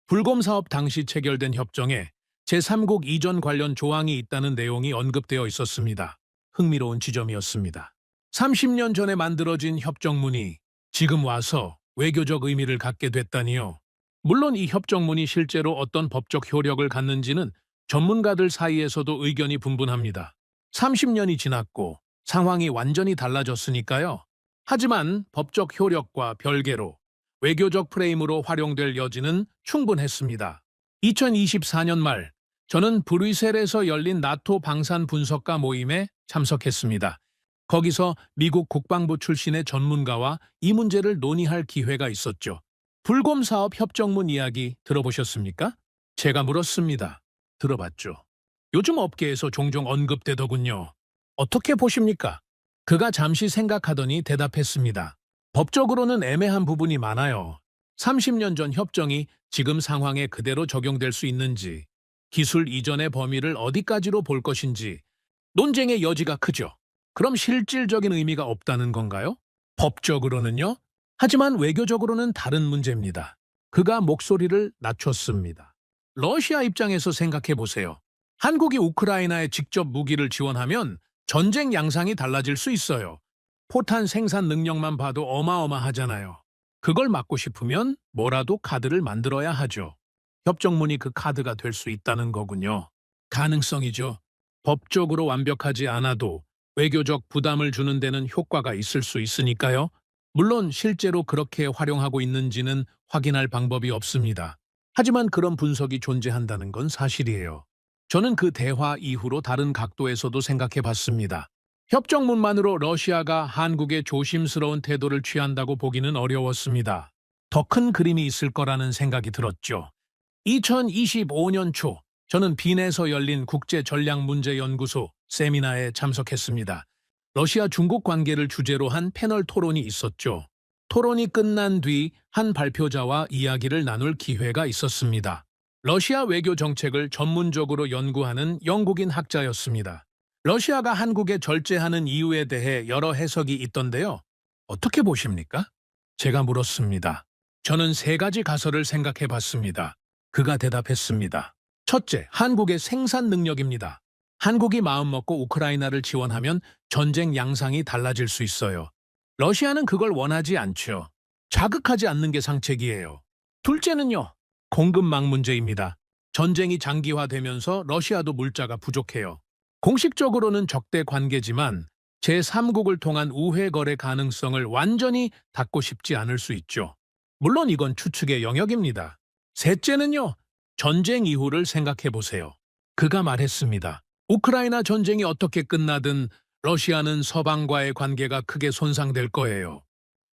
불곰 사업 당시 체결된 협정에 제3국 이전 관련 조항이 있다는 내용이 언급되어 있었습니다. 흥미로운 지점이었습니다. 30년 전에 만들어진 협정문이 지금 와서 외교적 의미를 갖게 됐다니요. 물론 이 협정문이 실제로 어떤 법적 효력을 갖는지는 전문가들 사이에서도 의견이 분분합니다. 30년이 지났고 상황이 완전히 달라졌으니까요. 하지만 법적 효력과 별개로 외교적 프레임으로 활용될 여지는 충분했습니다. 2024년 말 저는 브뤼셀에서 열린 나토 방산 분석가 모임에 참석했습니다. 거기서 미국 국방부 출신의 전문가와 이 문제를 논의할 기회가 있었죠. 불곰 사업 협정문 이야기 들어보셨습니까? 제가 물었습니다. 들어봤죠. 요즘 업계에서 종종 언급되더군요. 어떻게 보십니까? 그가 잠시 생각하더니 대답했습니다. 법적으로는 애매한 부분이 많아요. 30년 전 협정이 지금 상황에 그대로 적용될 수 있는지, 기술 이전의 범위를 어디까지로 볼 것인지 논쟁의 여지가 크죠. 그럼 실질적인 의미가 없다는 건가요? 법적으로는요? 하지만 외교적으로는 다른 문제입니다. 그가 목소리를 낮췄습니다. 러시아 입장에서 생각해 보세요. 한국이 우크라이나에 직접 무기를 지원하면 전쟁 양상이 달라질 수 있어요. 포탄 생산 능력만 봐도 어마어마하잖아요. 그걸 막고 싶으면 뭐라도 카드를 만들어야 하죠. 협정문이 그 카드가 될 수 있다는 거군요. 가능성이죠. 법적으로 완벽하지 않아도 외교적 부담을 주는 데는 효과가 있을 수 있으니까요. 물론 실제로 그렇게 활용하고 있는지는 확인할 방법이 없습니다. 하지만 그런 분석이 존재한다는 건 사실이에요. 저는 그 대화 이후로 다른 각도에서도 생각해 봤습니다. 협정문만으로 러시아가 한국에 조심스러운 태도를 취한다고 보기는 어려웠습니다. 더 큰 그림이 있을 거라는 생각이 들었죠. 2025년 초 저는 빈에서 열린 국제전략문제연구소 세미나에 참석했습니다. 러시아 중국 관계를 주제로 한 패널 토론이 있었죠. 토론이 끝난 뒤 한 발표자와 이야기를 나눌 기회가 있었습니다. 러시아 외교 정책을 전문적으로 연구하는 영국인 학자였습니다. 러시아가 한국에 절제하는 이유에 대해 여러 해석이 있던데요. 어떻게 보십니까? 제가 물었습니다. 저는 3가지 가설을 생각해 봤습니다. 그가 대답했습니다. 첫째, 한국의 생산 능력입니다. 한국이 마음먹고 우크라이나를 지원하면 전쟁 양상이 달라질 수 있어요. 러시아는 그걸 원하지 않죠. 자극하지 않는 게 상책이에요. 둘째는요, 공급망 문제입니다. 전쟁이 장기화되면서 러시아도 물자가 부족해요. 공식적으로는 적대 관계지만 제3국을 통한 우회 거래 가능성을 완전히 닫고 싶지 않을 수 있죠. 물론 이건 추측의 영역입니다. 셋째는요, 전쟁 이후를 생각해 보세요. 그가 말했습니다. 우크라이나 전쟁이 어떻게 끝나든 러시아는 서방과의 관계가 크게 손상될 거예요.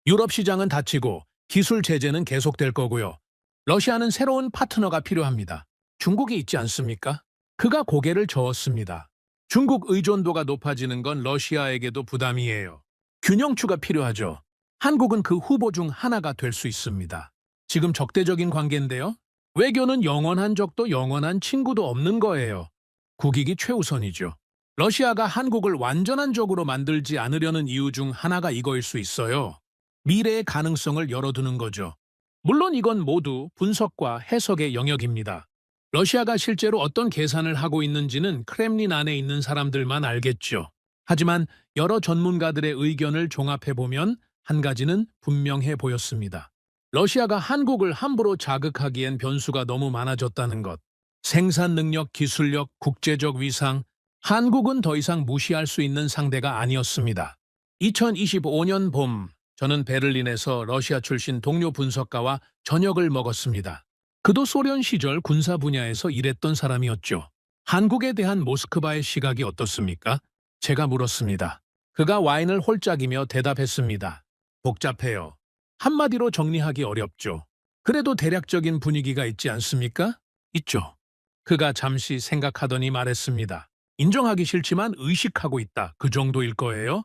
유럽 시장은 닫히고 기술 제재는 계속될 거고요. 러시아는 새로운 파트너가 필요합니다. 중국이 있지 않습니까? 그가 고개를 저었습니다. 중국 의존도가 높아지는 건 러시아에게도 부담이에요. 균형추가 필요하죠. 한국은 그 후보 중 하나가 될 수 있습니다. 지금 적대적인 관계인데요. 외교는 영원한 적도 영원한 친구도 없는 거예요. 국익이 최우선이죠. 러시아가 한국을 완전한 적으로 만들지 않으려는 이유 중 하나가 이거일 수 있어요. 미래의 가능성을 열어두는 거죠. 물론 이건 모두 분석과 해석의 영역입니다. 러시아가 실제로 어떤 계산을 하고 있는지는 크렘린 안에 있는 사람들만 알겠죠. 하지만 여러 전문가들의 의견을 종합해보면 한 가지는 분명해 보였습니다. 러시아가 한국을 함부로 자극하기엔 변수가 너무 많아졌다는 것. 생산 능력, 기술력, 국제적 위상, 한국은 더 이상 무시할 수 있는 상대가 아니었습니다. 2025년 봄, 저는 베를린에서 러시아 출신 동료 분석가와 저녁을 먹었습니다. 그도 소련 시절 군사 분야에서 일했던 사람이었죠. 한국에 대한 모스크바의 시각이 어떻습니까? 제가 물었습니다. 그가 와인을 홀짝이며 대답했습니다. 복잡해요. 한마디로 정리하기 어렵죠. 그래도 대략적인 분위기가 있지 않습니까? 있죠. 그가 잠시 생각하더니 말했습니다. 인정하기 싫지만 의식하고 있다. 그 정도일 거예요?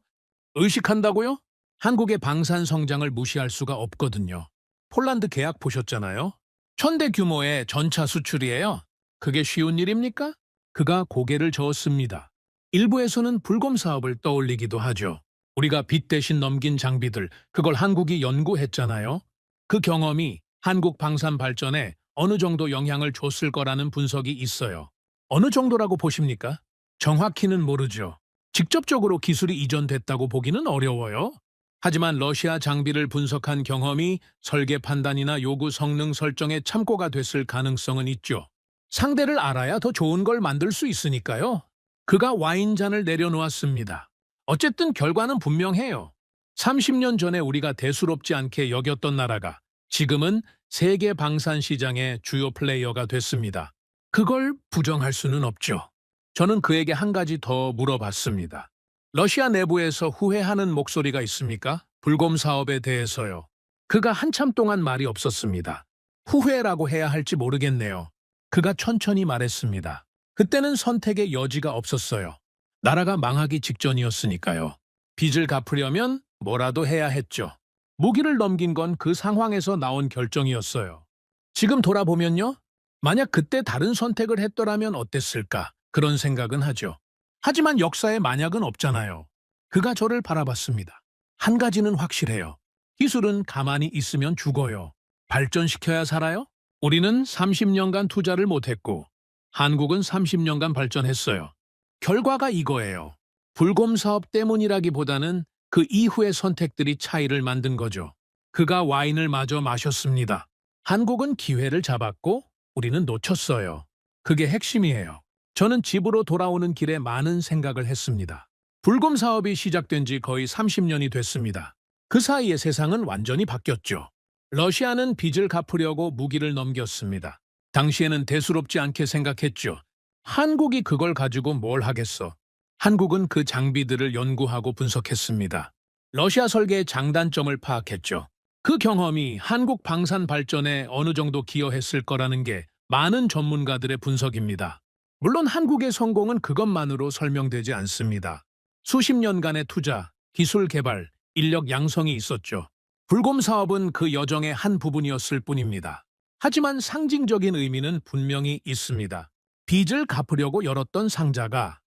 의식한다고요? 한국의 방산 성장을 무시할 수가 없거든요. 폴란드 계약 보셨잖아요? 1000대 규모의 전차 수출이에요. 그게 쉬운 일입니까? 그가 고개를 저었습니다. 일부에서는 불곰 사업을 떠올리기도 하죠. 우리가 빚 대신 넘긴 장비들, 그걸 한국이 연구했잖아요. 그 경험이 한국 방산 발전에 어느 정도 영향을 줬을 거라는 분석이 있어요. 어느 정도라고 보십니까? 정확히는 모르죠. 직접적으로 기술이 이전됐다고 보기는 어려워요. 하지만 러시아 장비를 분석한 경험이 설계 판단이나 요구 성능 설정에 참고가 됐을 가능성은 있죠. 상대를 알아야 더 좋은 걸 만들 수 있으니까요. 그가 와인잔을 내려놓았습니다. 어쨌든 결과는 분명해요. 30년 전에 우리가 대수롭지 않게 여겼던 나라가 지금은 세계 방산 시장의 주요 플레이어가 됐습니다. 그걸 부정할 수는 없죠. 저는 그에게 한 가지 더 물어봤습니다. 러시아 내부에서 후회하는 목소리가 있습니까? 불곰 사업에 대해서요. 그가 한참 동안 말이 없었습니다. 후회라고 해야 할지 모르겠네요. 그가 천천히 말했습니다. 그때는 선택의 여지가 없었어요. 나라가 망하기 직전이었으니까요. 빚을 갚으려면 뭐라도 해야 했죠. 무기를 넘긴 건 그 상황에서 나온 결정이었어요. 지금 돌아보면요. 만약 그때 다른 선택을 했더라면 어땠을까? 그런 생각은 하죠. 하지만 역사에 만약은 없잖아요. 그가 저를 바라봤습니다. 한 가지는 확실해요. 기술은 가만히 있으면 죽어요. 발전시켜야 살아요? 우리는 30년간 투자를 못했고 한국은 30년간 발전했어요. 결과가 이거예요. 불곰 사업 때문이라기보다는 그 이후의 선택들이 차이를 만든 거죠. 그가 와인을 마저 마셨습니다. 한국은 기회를 잡았고 우리는 놓쳤어요. 그게 핵심이에요. 저는 집으로 돌아오는 길에 많은 생각을 했습니다. 불곰 사업이 시작된 지 거의 30년이 됐습니다. 그 사이에 세상은 완전히 바뀌었죠. 러시아는 빚을 갚으려고 무기를 넘겼습니다. 당시에는 대수롭지 않게 생각했죠. 한국이 그걸 가지고 뭘 하겠어. 한국은 그 장비들을 연구하고 분석했습니다. 러시아 설계의 장단점을 파악했죠. 그 경험이 한국 방산 발전에 어느 정도 기여했을 거라는 게 많은 전문가들의 분석입니다. 물론 한국의 성공은 그것만으로 설명되지 않습니다. 수십 년간의 투자, 기술 개발, 인력 양성이 있었죠. 불곰 사업은 그 여정의 한 부분이었을 뿐입니다. 하지만 상징적인 의미는 분명히 있습니다. 빚을 갚으려고 열었던 상자가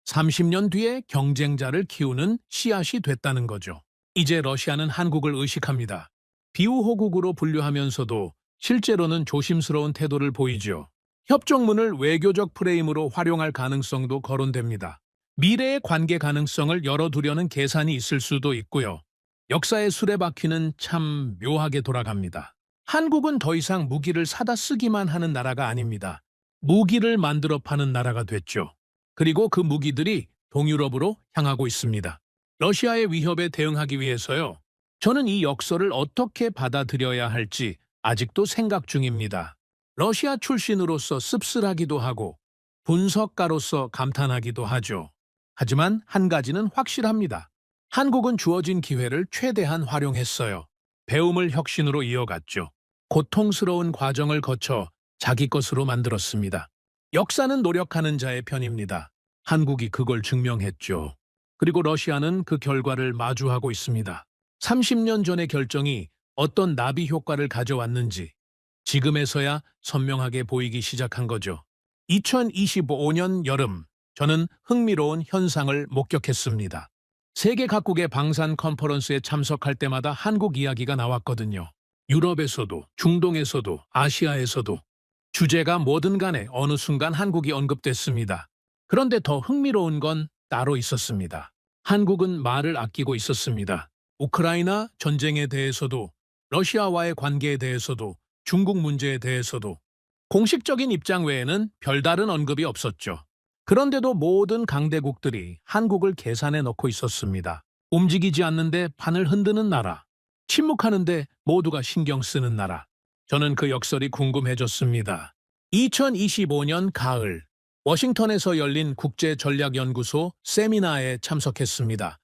30년 뒤에 경쟁자를 키우는 씨앗이 됐다는 거죠. 이제 러시아는 한국을 의식합니다. 비우호국으로 분류하면서도 실제로는 조심스러운 태도를 보이죠. 협정문을 외교적 프레임으로 활용할 가능성도 거론됩니다. 미래의 관계 가능성을 열어두려는 계산이 있을 수도 있고요. 역사의 수레바퀴는 참 묘하게 돌아갑니다. 한국은 더 이상 무기를 사다 쓰기만 하는 나라가 아닙니다. 무기를 만들어 파는 나라가 됐죠. 그리고 그 무기들이 동유럽으로 향하고 있습니다. 러시아의 위협에 대응하기 위해서요. 저는 이 역설을 어떻게 받아들여야 할지 아직도 생각 중입니다. 러시아 출신으로서 씁쓸하기도 하고 분석가로서 감탄하기도 하죠. 하지만 한 가지는 확실합니다. 한국은 주어진 기회를 최대한 활용했어요. 배움을 혁신으로 이어갔죠. 고통스러운 과정을 거쳐 자기 것으로 만들었습니다. 역사는 노력하는 자의 편입니다. 한국이 그걸 증명했죠. 그리고 러시아는 그 결과를 마주하고 있습니다. 30년 전의 결정이 어떤 나비 효과를 가져왔는지 지금에서야 선명하게 보이기 시작한 거죠. 2025년 여름, 저는 흥미로운 현상을 목격했습니다. 세계 각국의 방산 컨퍼런스에 참석할 때마다 한국 이야기가 나왔거든요. 유럽에서도, 중동에서도, 아시아에서도 주제가 뭐든 간에 어느 순간 한국이 언급됐습니다. 그런데 더 흥미로운 건 따로 있었습니다. 한국은 말을 아끼고 있었습니다. 우크라이나 전쟁에 대해서도, 러시아와의 관계에 대해서도, 중국 문제에 대해서도 공식적인 입장 외에는 별다른 언급이 없었죠. 그런데도 모든 강대국들이 한국을 계산에 넣고 있었습니다. 움직이지 않는데 판을 흔드는 나라, 침묵하는데 모두가 신경 쓰는 나라. 저는 그 역설이 궁금해졌습니다. 2025년 가을, 워싱턴에서 열린 국제전략연구소 세미나에 참석했습니다.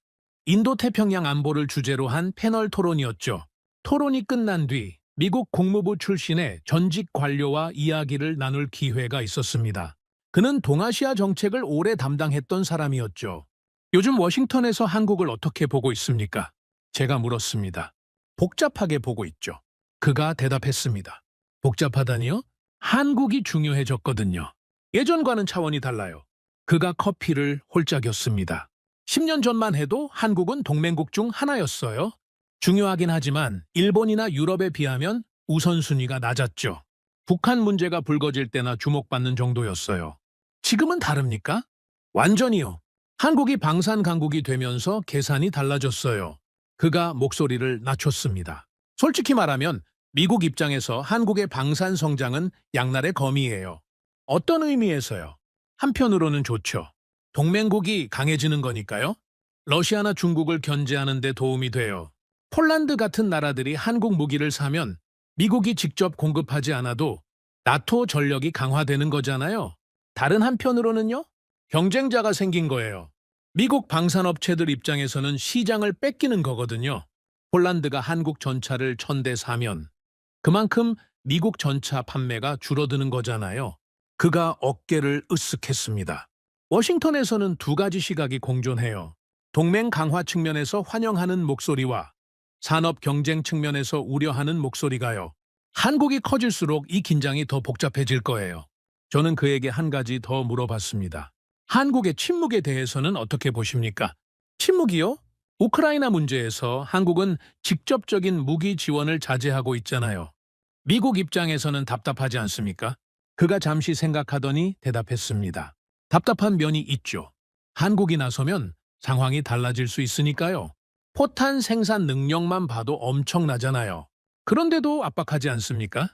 인도태평양 안보를 주제로 한 패널 토론이었죠. 토론이 끝난 뒤 미국 국무부 출신의 전직 관료와 이야기를 나눌 기회가 있었습니다. 그는 동아시아 정책을 오래 담당했던 사람이었죠. 요즘 워싱턴에서 한국을 어떻게 보고 있습니까? 제가 물었습니다. 복잡하게 보고 있죠. 그가 대답했습니다. 복잡하다니요? 한국이 중요해졌거든요. 예전과는 차원이 달라요. 그가 커피를 홀짝였습니다. 10년 전만 해도 한국은 동맹국 중 하나였어요. 중요하긴 하지만 일본이나 유럽에 비하면 우선순위가 낮았죠. 북한 문제가 불거질 때나 주목받는 정도였어요. 지금은 다릅니까? 완전히요. 한국이 방산 강국이 되면서 계산이 달라졌어요. 그가 목소리를 낮췄습니다. 솔직히 말하면 미국 입장에서 한국의 방산 성장은 양날의 검이에요. 어떤 의미에서요? 한편으로는 좋죠. 동맹국이 강해지는 거니까요. 러시아나 중국을 견제하는 데 도움이 돼요. 폴란드 같은 나라들이 한국 무기를 사면 미국이 직접 공급하지 않아도 나토 전력이 강화되는 거잖아요. 다른 한편으로는요? 경쟁자가 생긴 거예요. 미국 방산업체들 입장에서는 시장을 뺏기는 거거든요. 폴란드가 한국 전차를 1000대 사면 그만큼 미국 전차 판매가 줄어드는 거잖아요. 그가 어깨를 으쓱했습니다. 워싱턴에서는 두 가지 시각이 공존해요. 동맹 강화 측면에서 환영하는 목소리와 산업 경쟁 측면에서 우려하는 목소리가요. 한국이 커질수록 이 긴장이 더 복잡해질 거예요. 저는 그에게 한 가지 더 물어봤습니다. 한국의 침묵에 대해서는 어떻게 보십니까? 침묵이요? 우크라이나 문제에서 한국은 직접적인 무기 지원을 자제하고 있잖아요. 미국 입장에서는 답답하지 않습니까? 그가 잠시 생각하더니 대답했습니다. 답답한 면이 있죠. 한국이 나서면 상황이 달라질 수 있으니까요. 포탄 생산 능력만 봐도 엄청나잖아요. 그런데도 압박하지 않습니까?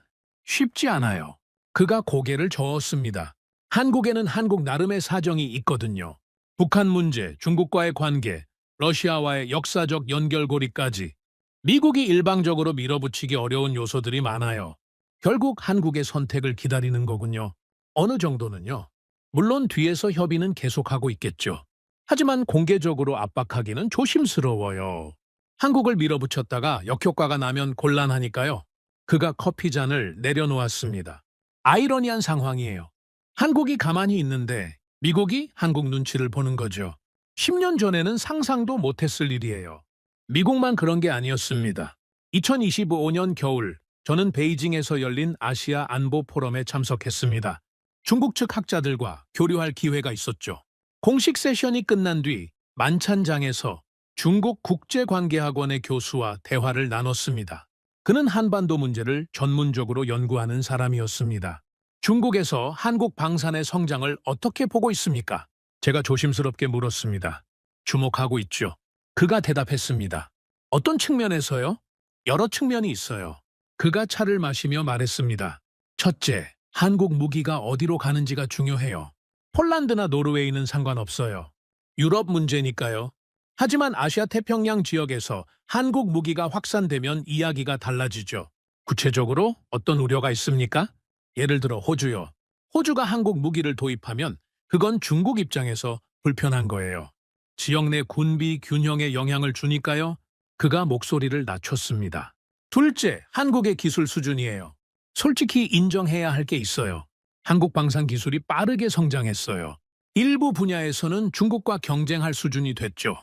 쉽지 않아요. 그가 고개를 저었습니다. 한국에는 한국 나름의 사정이 있거든요. 북한 문제, 중국과의 관계, 러시아와의 역사적 연결고리까지 미국이 일방적으로 밀어붙이기 어려운 요소들이 많아요. 결국 한국의 선택을 기다리는 거군요. 어느 정도는요. 물론 뒤에서 협의는 계속하고 있겠죠. 하지만 공개적으로 압박하기는 조심스러워요. 한국을 밀어붙였다가 역효과가 나면 곤란하니까요. 그가 커피잔을 내려놓았습니다. 아이러니한 상황이에요. 한국이 가만히 있는데 미국이 한국 눈치를 보는 거죠. 10년 전에는 상상도 못했을 일이에요. 미국만 그런 게 아니었습니다. 2025년 겨울, 저는 베이징에서 열린 아시아 안보 포럼에 참석했습니다. 중국 측 학자들과 교류할 기회가 있었죠. 공식 세션이 끝난 뒤 만찬장에서 중국 국제관계학원의 교수와 대화를 나눴습니다. 그는 한반도 문제를 전문적으로 연구하는 사람이었습니다. 중국에서 한국 방산의 성장을 어떻게 보고 있습니까? 제가 조심스럽게 물었습니다. 주목하고 있죠. 그가 대답했습니다. 어떤 측면에서요? 여러 측면이 있어요. 그가 차를 마시며 말했습니다. 첫째, 한국 무기가 어디로 가는지가 중요해요. 폴란드나 노르웨이는 상관없어요. 유럽 문제니까요. 하지만 아시아 태평양 지역에서 한국 무기가 확산되면 이야기가 달라지죠. 구체적으로 어떤 우려가 있습니까? 예를 들어 호주요. 호주가 한국 무기를 도입하면 그건 중국 입장에서 불편한 거예요. 지역 내 군비 균형에 영향을 주니까요. 그가 목소리를 낮췄습니다. 둘째, 한국의 기술 수준이에요. 솔직히 인정해야 할 게 있어요. 한국 방산 기술이 빠르게 성장했어요. 일부 분야에서는 중국과 경쟁할 수준이 됐죠.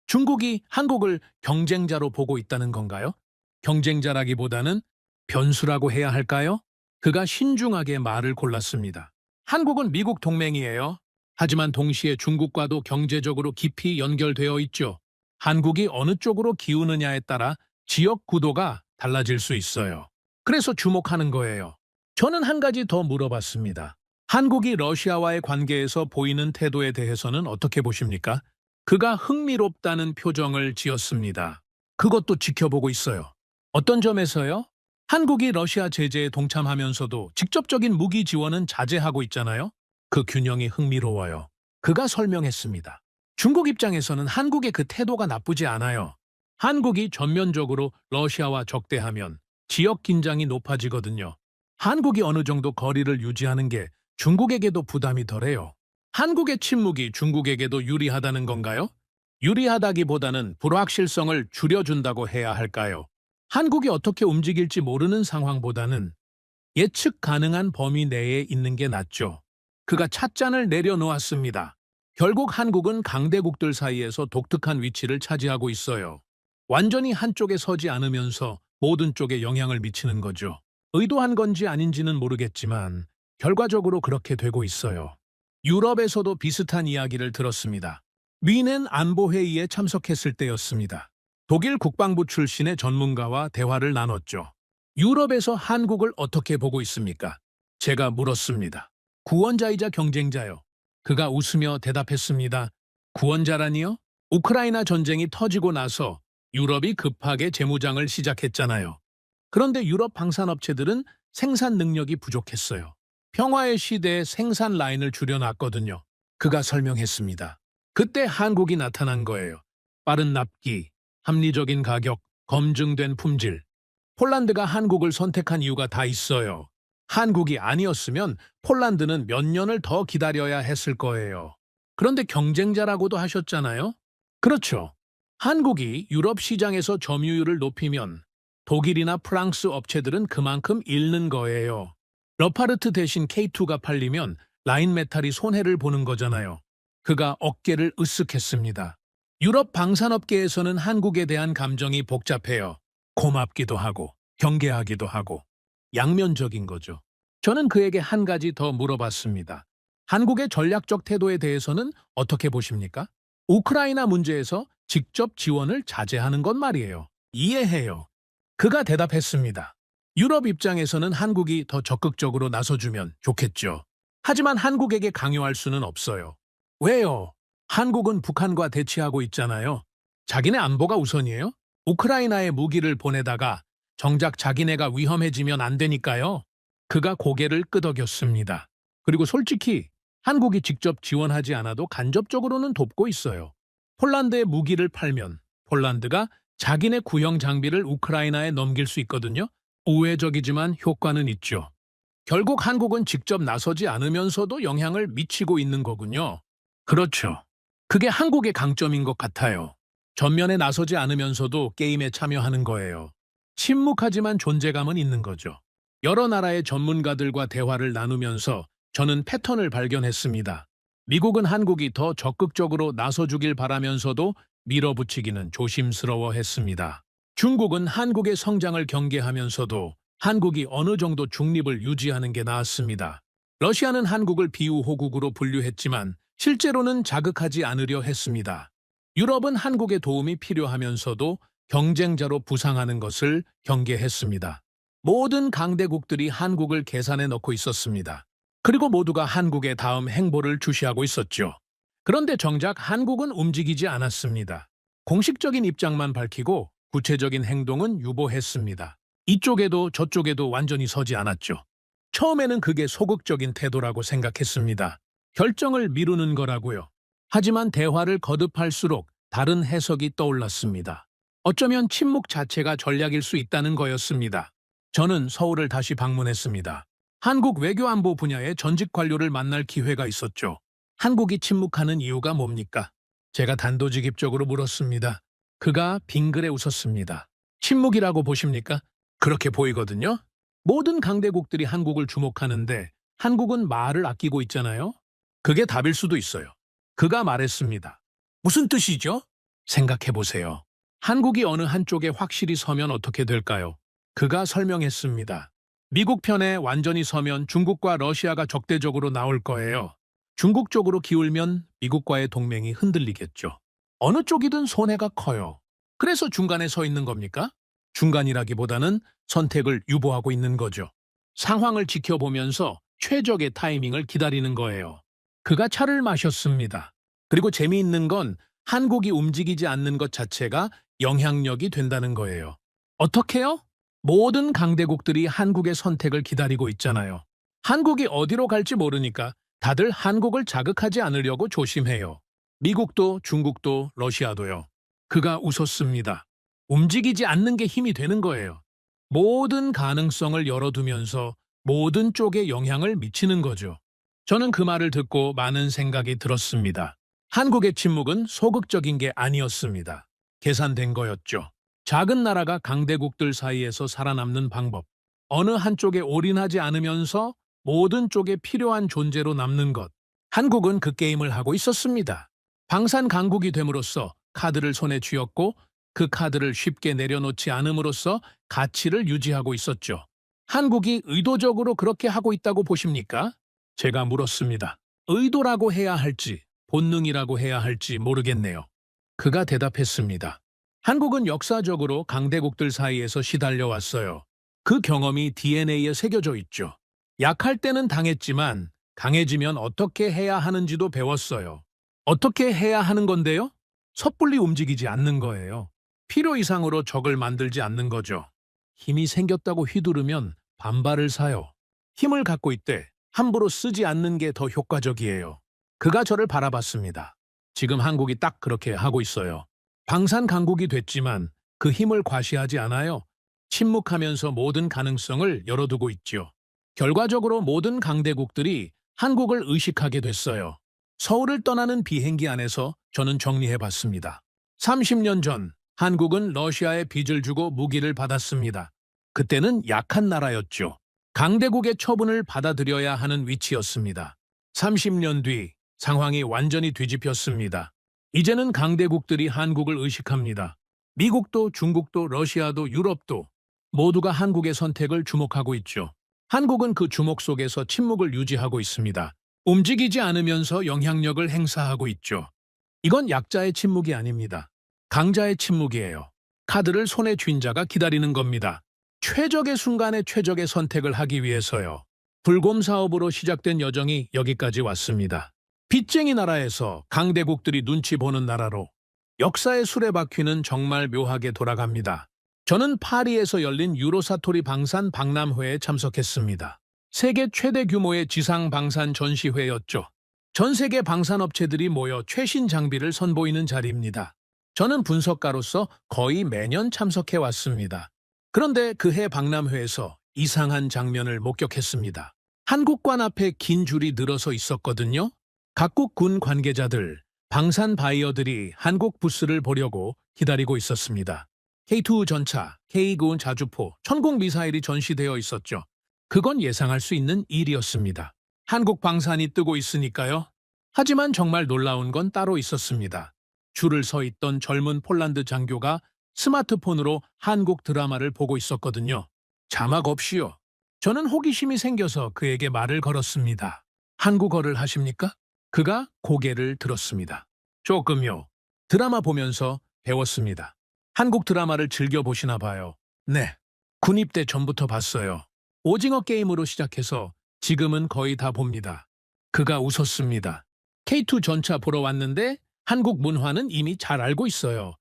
중국이 한국을 경쟁자로 보고 있다는 건가요? 경쟁자라기보다는 변수라고 해야 할까요? 그가 신중하게 말을 골랐습니다. 한국은 미국 동맹이에요. 하지만 동시에 중국과도 경제적으로 깊이 연결되어 있죠. 한국이 어느 쪽으로 기우느냐에 따라 지역 구도가 달라질 수 있어요. 그래서 주목하는 거예요. 저는 한 가지 더 물어봤습니다. 한국이 러시아와의 관계에서 보이는 태도에 대해서는 어떻게 보십니까? 그가 흥미롭다는 표정을 지었습니다. 그것도 지켜보고 있어요. 어떤 점에서요? 한국이 러시아 제재에 동참하면서도 직접적인 무기 지원은 자제하고 있잖아요. 그 균형이 흥미로워요. 그가 설명했습니다. 중국 입장에서는 한국의 그 태도가 나쁘지 않아요. 한국이 전면적으로 러시아와 적대하면 지역 긴장이 높아지거든요. 한국이 어느 정도 거리를 유지하는 게 중국에게도 부담이 덜해요. 한국의 침묵이 중국에게도 유리하다는 건가요? 유리하다기보다는 불확실성을 줄여준다고 해야 할까요? 한국이 어떻게 움직일지 모르는 상황보다는 예측 가능한 범위 내에 있는 게 낫죠. 그가 찻잔을 내려놓았습니다. 결국 한국은 강대국들 사이에서 독특한 위치를 차지하고 있어요. 완전히 한쪽에 서지 않으면서 모든 쪽에 영향을 미치는 거죠. 의도한 건지 아닌지는 모르겠지만 결과적으로 그렇게 되고 있어요. 유럽에서도 비슷한 이야기를 들었습니다. 위넨 안보회의에 참석했을 때였습니다. 독일 국방부 출신의 전문가와 대화를 나눴죠. 유럽에서 한국을 어떻게 보고 있습니까? 제가 물었습니다. 구원자이자 경쟁자요. 그가 웃으며 대답했습니다. 구원자라니요? 우크라이나 전쟁이 터지고 나서 유럽이 급하게 재무장을 시작했잖아요. 그런데 유럽 방산업체들은 생산 능력이 부족했어요. 평화의 시대에 생산 라인을 줄여놨거든요. 그가 설명했습니다. 그때 한국이 나타난 거예요. 빠른 납기, 합리적인 가격, 검증된 품질. 폴란드가 한국을 선택한 이유가 다 있어요. 한국이 아니었으면 폴란드는 몇 년을 더 기다려야 했을 거예요. 그런데 경쟁자라고도 하셨잖아요? 그렇죠. 한국이 유럽 시장에서 점유율을 높이면 독일이나 프랑스 업체들은 그만큼 잃는 거예요. 러파르트 대신 K2가 팔리면 라인메탈이 손해를 보는 거잖아요. 그가 어깨를 으쓱했습니다. 유럽 방산업계에서는 한국에 대한 감정이 복잡해요. 고맙기도 하고 경계하기도 하고 양면적인 거죠. 저는 그에게 한 가지 더 물어봤습니다. 한국의 전략적 태도에 대해서는 어떻게 보십니까? 우크라이나 문제에서 직접 지원을 자제하는 건 말이에요. 이해해요. 그가 대답했습니다. 유럽 입장에서는 한국이 더 적극적으로 나서주면 좋겠죠. 하지만 한국에게 강요할 수는 없어요. 왜요? 한국은 북한과 대치하고 있잖아요. 자기네 안보가 우선이에요? 우크라이나에 무기를 보내다가 정작 자기네가 위험해지면 안 되니까요. 그가 고개를 끄덕였습니다. 그리고 솔직히 한국이 직접 지원하지 않아도 간접적으로는 돕고 있어요. 폴란드에 무기를 팔면 폴란드가 자기네 구형 장비를 우크라이나에 넘길 수 있거든요. 우회적이지만 효과는 있죠. 결국 한국은 직접 나서지 않으면서도 영향을 미치고 있는 거군요. 그렇죠. 그게 한국의 강점인 것 같아요. 전면에 나서지 않으면서도 게임에 참여하는 거예요. 침묵하지만 존재감은 있는 거죠. 여러 나라의 전문가들과 대화를 나누면서 저는 패턴을 발견했습니다. 미국은 한국이 더 적극적으로 나서주길 바라면서도 밀어붙이기는 조심스러워했습니다. 중국은 한국의 성장을 경계하면서도 한국이 어느 정도 중립을 유지하는 게 나았습니다. 러시아는 한국을 비우호국으로 분류했지만 실제로는 자극하지 않으려 했습니다. 유럽은 한국의 도움이 필요하면서도 경쟁자로 부상하는 것을 경계했습니다. 모든 강대국들이 한국을 계산에 넣고 있었습니다. 그리고 모두가 한국의 다음 행보를 주시하고 있었죠. 그런데 정작 한국은 움직이지 않았습니다. 공식적인 입장만 밝히고 구체적인 행동은 유보했습니다. 이쪽에도 저쪽에도 완전히 서지 않았죠. 처음에는 그게 소극적인 태도라고 생각했습니다. 결정을 미루는 거라고요. 하지만 대화를 거듭할수록 다른 해석이 떠올랐습니다. 어쩌면 침묵 자체가 전략일 수 있다는 거였습니다. 저는 서울을 다시 방문했습니다. 한국 외교안보 분야의 전직 관료를 만날 기회가 있었죠. 한국이 침묵하는 이유가 뭡니까? 제가 단도직입적으로 물었습니다. 그가 빙그레 웃었습니다. 침묵이라고 보십니까? 그렇게 보이거든요. 모든 강대국들이 한국을 주목하는데 한국은 말을 아끼고 있잖아요. 그게 답일 수도 있어요. 그가 말했습니다. 무슨 뜻이죠? 생각해보세요. 한국이 어느 한쪽에 확실히 서면 어떻게 될까요? 그가 설명했습니다. 미국 편에 완전히 서면 중국과 러시아가 적대적으로 나올 거예요. 중국 쪽으로 기울면 미국과의 동맹이 흔들리겠죠. 어느 쪽이든 손해가 커요. 그래서 중간에 서 있는 겁니까? 중간이라기보다는 선택을 유보하고 있는 거죠. 상황을 지켜보면서 최적의 타이밍을 기다리는 거예요. 그가 차를 마셨습니다. 그리고 재미있는 건 한국이 움직이지 않는 것 자체가 영향력이 된다는 거예요. 어떻게요? 모든 강대국들이 한국의 선택을 기다리고 있잖아요. 한국이 어디로 갈지 모르니까 다들 한국을 자극하지 않으려고 조심해요. 미국도 중국도 러시아도요. 그가 웃었습니다. 움직이지 않는 게 힘이 되는 거예요. 모든 가능성을 열어두면서 모든 쪽에 영향을 미치는 거죠. 저는 그 말을 듣고 많은 생각이 들었습니다. 한국의 침묵은 소극적인 게 아니었습니다. 계산된 거였죠. 작은 나라가 강대국들 사이에서 살아남는 방법. 어느 한쪽에 올인하지 않으면서 모든 쪽에 필요한 존재로 남는 것. 한국은 그 게임을 하고 있었습니다. 방산 강국이 됨으로써 카드를 손에 쥐었고 그 카드를 쉽게 내려놓지 않음으로써 가치를 유지하고 있었죠. 한국이 의도적으로 그렇게 하고 있다고 보십니까? 제가 물었습니다. 의도라고 해야 할지 본능이라고 해야 할지 모르겠네요. 그가 대답했습니다. 한국은 역사적으로 강대국들 사이에서 시달려 왔어요. 그 경험이 DNA에 새겨져 있죠. 약할 때는 당했지만 강해지면 어떻게 해야 하는지도 배웠어요. 어떻게 해야 하는 건데요? 섣불리 움직이지 않는 거예요. 필요 이상으로 적을 만들지 않는 거죠. 힘이 생겼다고 휘두르면 반발을 사요. 힘을 갖고 있대 함부로 쓰지 않는 게 더 효과적이에요. 그가 저를 바라봤습니다. 지금 한국이 딱 그렇게 하고 있어요. 방산 강국이 됐지만 그 힘을 과시하지 않아요. 침묵하면서 모든 가능성을 열어두고 있죠. 결과적으로 모든 강대국들이 한국을 의식하게 됐어요. 서울을 떠나는 비행기 안에서 저는 정리해봤습니다. 30년 전 한국은 러시아에 빚을 주고 무기를 받았습니다. 그때는 약한 나라였죠. 강대국의 처분을 받아들여야 하는 위치였습니다. 30년 뒤 상황이 완전히 뒤집혔습니다. 이제는 강대국들이 한국을 의식합니다. 미국도 중국도 러시아도 유럽도 모두가 한국의 선택을 주목하고 있죠. 한국은 그 주목 속에서 침묵을 유지하고 있습니다. 움직이지 않으면서 영향력을 행사하고 있죠. 이건 약자의 침묵이 아닙니다. 강자의 침묵이에요. 카드를 손에 쥔 자가 기다리는 겁니다. 최적의 순간에 최적의 선택을 하기 위해서요. 불곰 사업으로 시작된 여정이 여기까지 왔습니다. 빚쟁이 나라에서 강대국들이 눈치 보는 나라로 역사의 수레바퀴는 정말 묘하게 돌아갑니다. 저는 파리에서 열린 유로사토리 방산 박람회에 참석했습니다. 세계 최대 규모의 지상 방산 전시회였죠. 전 세계 방산업체들이 모여 최신 장비를 선보이는 자리입니다. 저는 분석가로서 거의 매년 참석해 왔습니다. 그런데 그해 박람회에서 이상한 장면을 목격했습니다. 한국관 앞에 긴 줄이 늘어서 있었거든요. 각국 군 관계자들, 방산 바이어들이 한국 부스를 보려고 기다리고 있었습니다. K2 전차, K9 자주포, 천공 미사일이 전시되어 있었죠. 그건 예상할 수 있는 일이었습니다. 한국 방산이 뜨고 있으니까요. 하지만 정말 놀라운 건 따로 있었습니다. 줄을 서 있던 젊은 폴란드 장교가 스마트폰으로 한국 드라마를 보고 있었거든요. 자막 없이요. 저는 호기심이 생겨서 그에게 말을 걸었습니다. 한국어를 하십니까? 그가 고개를 들었습니다. 조금요. 드라마 보면서 배웠습니다. 한국 드라마를 즐겨보시나 봐요. 네. 군입대 전부터 봤어요. 오징어 게임으로 시작해서 지금은 거의 다 봅니다. 그가 웃었습니다. K2 전차 보러 왔는데 한국 문화는 이미 잘 알고 있어요.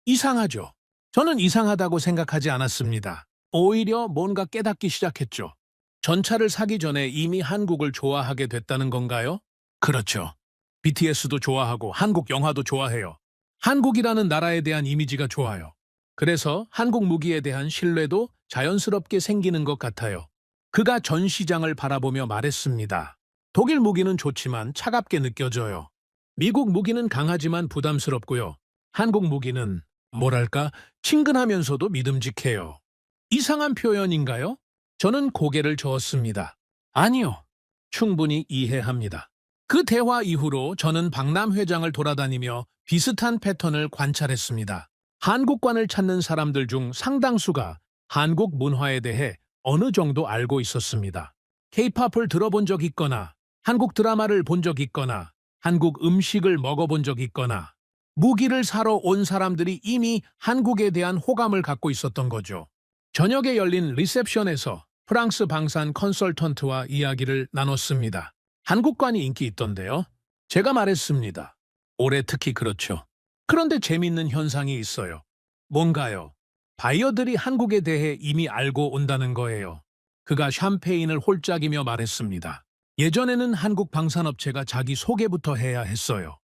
이상하죠? 저는 이상하다고 생각하지 않았습니다. 오히려 뭔가 깨닫기 시작했죠. 전차를 사기 전에 이미 한국을 좋아하게 됐다는 건가요? 그렇죠. BTS도 좋아하고 한국 영화도 좋아해요. 한국이라는 나라에 대한 이미지가 좋아요. 그래서 한국 무기에 대한 신뢰도 자연스럽게 생기는 것 같아요. 그가 전 시장을 바라보며 말했습니다. 독일 무기는 좋지만 차갑게 느껴져요. 미국 무기는 강하지만 부담스럽고요. 한국 무기는 뭐랄까 친근하면서도 믿음직해요. 이상한 표현인가요? 저는 고개를 저었습니다. 아니요. 충분히 이해합니다. 그 대화 이후로 저는 박람회장을 돌아다니며 비슷한 패턴을 관찰했습니다. 한국관을 찾는 사람들 중 상당수가 한국 문화에 대해 어느 정도 알고 있었습니다. K-팝을 들어본 적 있거나 한국 드라마를 본 적 있거나 한국 음식을 먹어본 적 있거나 무기를 사러 온 사람들이 이미 한국에 대한 호감을 갖고 있었던 거죠. 저녁에 열린 리셉션에서 프랑스 방산 컨설턴트와 이야기를 나눴습니다. 한국관이 인기 있던데요. 제가 말했습니다. 올해 특히 그렇죠. 그런데 재밌는 현상이 있어요. 뭔가요? 바이어들이 한국에 대해 이미 알고 온다는 거예요. 그가 샴페인을 홀짝이며 말했습니다. 예전에는 한국 방산업체가 자기 소개부터 해야 했어요.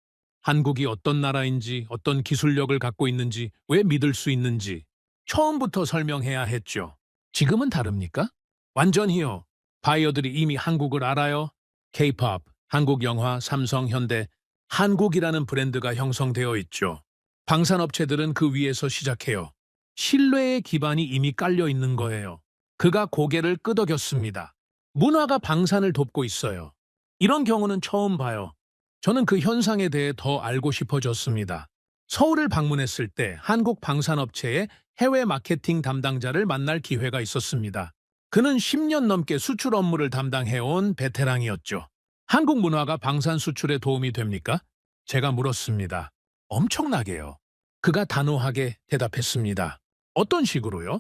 한국이 어떤 나라인지, 어떤 기술력을 갖고 있는지, 왜 믿을 수 있는지 처음부터 설명해야 했죠. 지금은 다릅니까? 완전히요. 바이어들이 이미 한국을 알아요. K-pop, 한국 영화, 삼성, 현대, 한국이라는 브랜드가 형성되어 있죠. 방산업체들은 그 위에서 시작해요. 신뢰의 기반이 이미 깔려 있는 거예요. 그가 고개를 끄덕였습니다. 문화가 방산을 돕고 있어요. 이런 경우는 처음 봐요. 저는 그 현상에 대해 더 알고 싶어졌습니다. 서울을 방문했을 때 한국 방산업체의 해외 마케팅 담당자를 만날 기회가 있었습니다. 그는 10년 넘게 수출 업무를 담당해온 베테랑이었죠. 한국 문화가 방산 수출에 도움이 됩니까? 제가 물었습니다. 엄청나게요. 그가 단호하게 대답했습니다. 어떤 식으로요?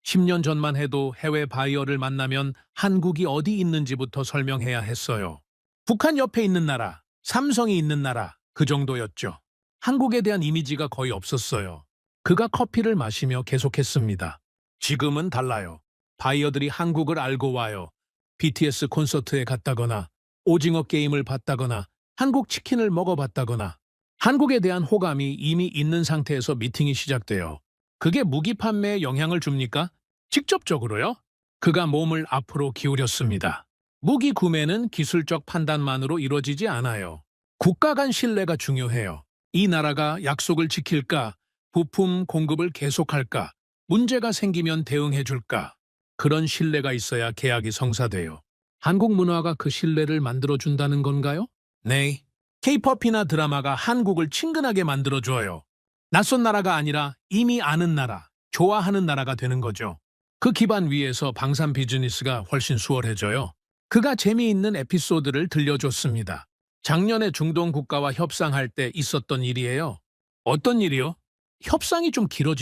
10년 전만 해도 해외 바이어를 만나면 한국이 어디 있는지부터 설명해야 했어요. 북한 옆에 있는 나라, 삼성이 있는 나라, 그 정도였죠. 한국에 대한 이미지가 거의 없었어요. 그가 커피를 마시며 계속했습니다. 지금은 달라요. 바이어들이 한국을 알고 와요. BTS 콘서트에 갔다거나, 오징어 게임을 봤다거나, 한국 치킨을 먹어봤다거나, 한국에 대한 호감이 이미 있는 상태에서 미팅이 시작돼요. 그게 무기 판매에 영향을 줍니까? 직접적으로요? 그가 몸을 앞으로 기울였습니다. 무기 구매는 기술적 판단만으로 이루어지지 않아요. 국가 간 신뢰가 중요해요. 이 나라가 약속을 지킬까? 부품 공급을 계속할까? 문제가 생기면 대응해줄까? 그런 신뢰가 있어야 계약이 성사돼요. 한국 문화가 그 신뢰를 만들어준다는 건가요? 네. K-팝이나 드라마가 한국을 친근하게 만들어줘요. 낯선 나라가 아니라 이미 아는 나라, 좋아하는 나라가 되는 거죠. 그 기반 위에서 방산 비즈니스가 훨씬 수월해져요. 그가 재미있는 에피소드를 들려줬습니다. 작년에 중동 국가와 협상할 때 있었던 일이에요. 어떤 일이요? 협상이 좀 길어지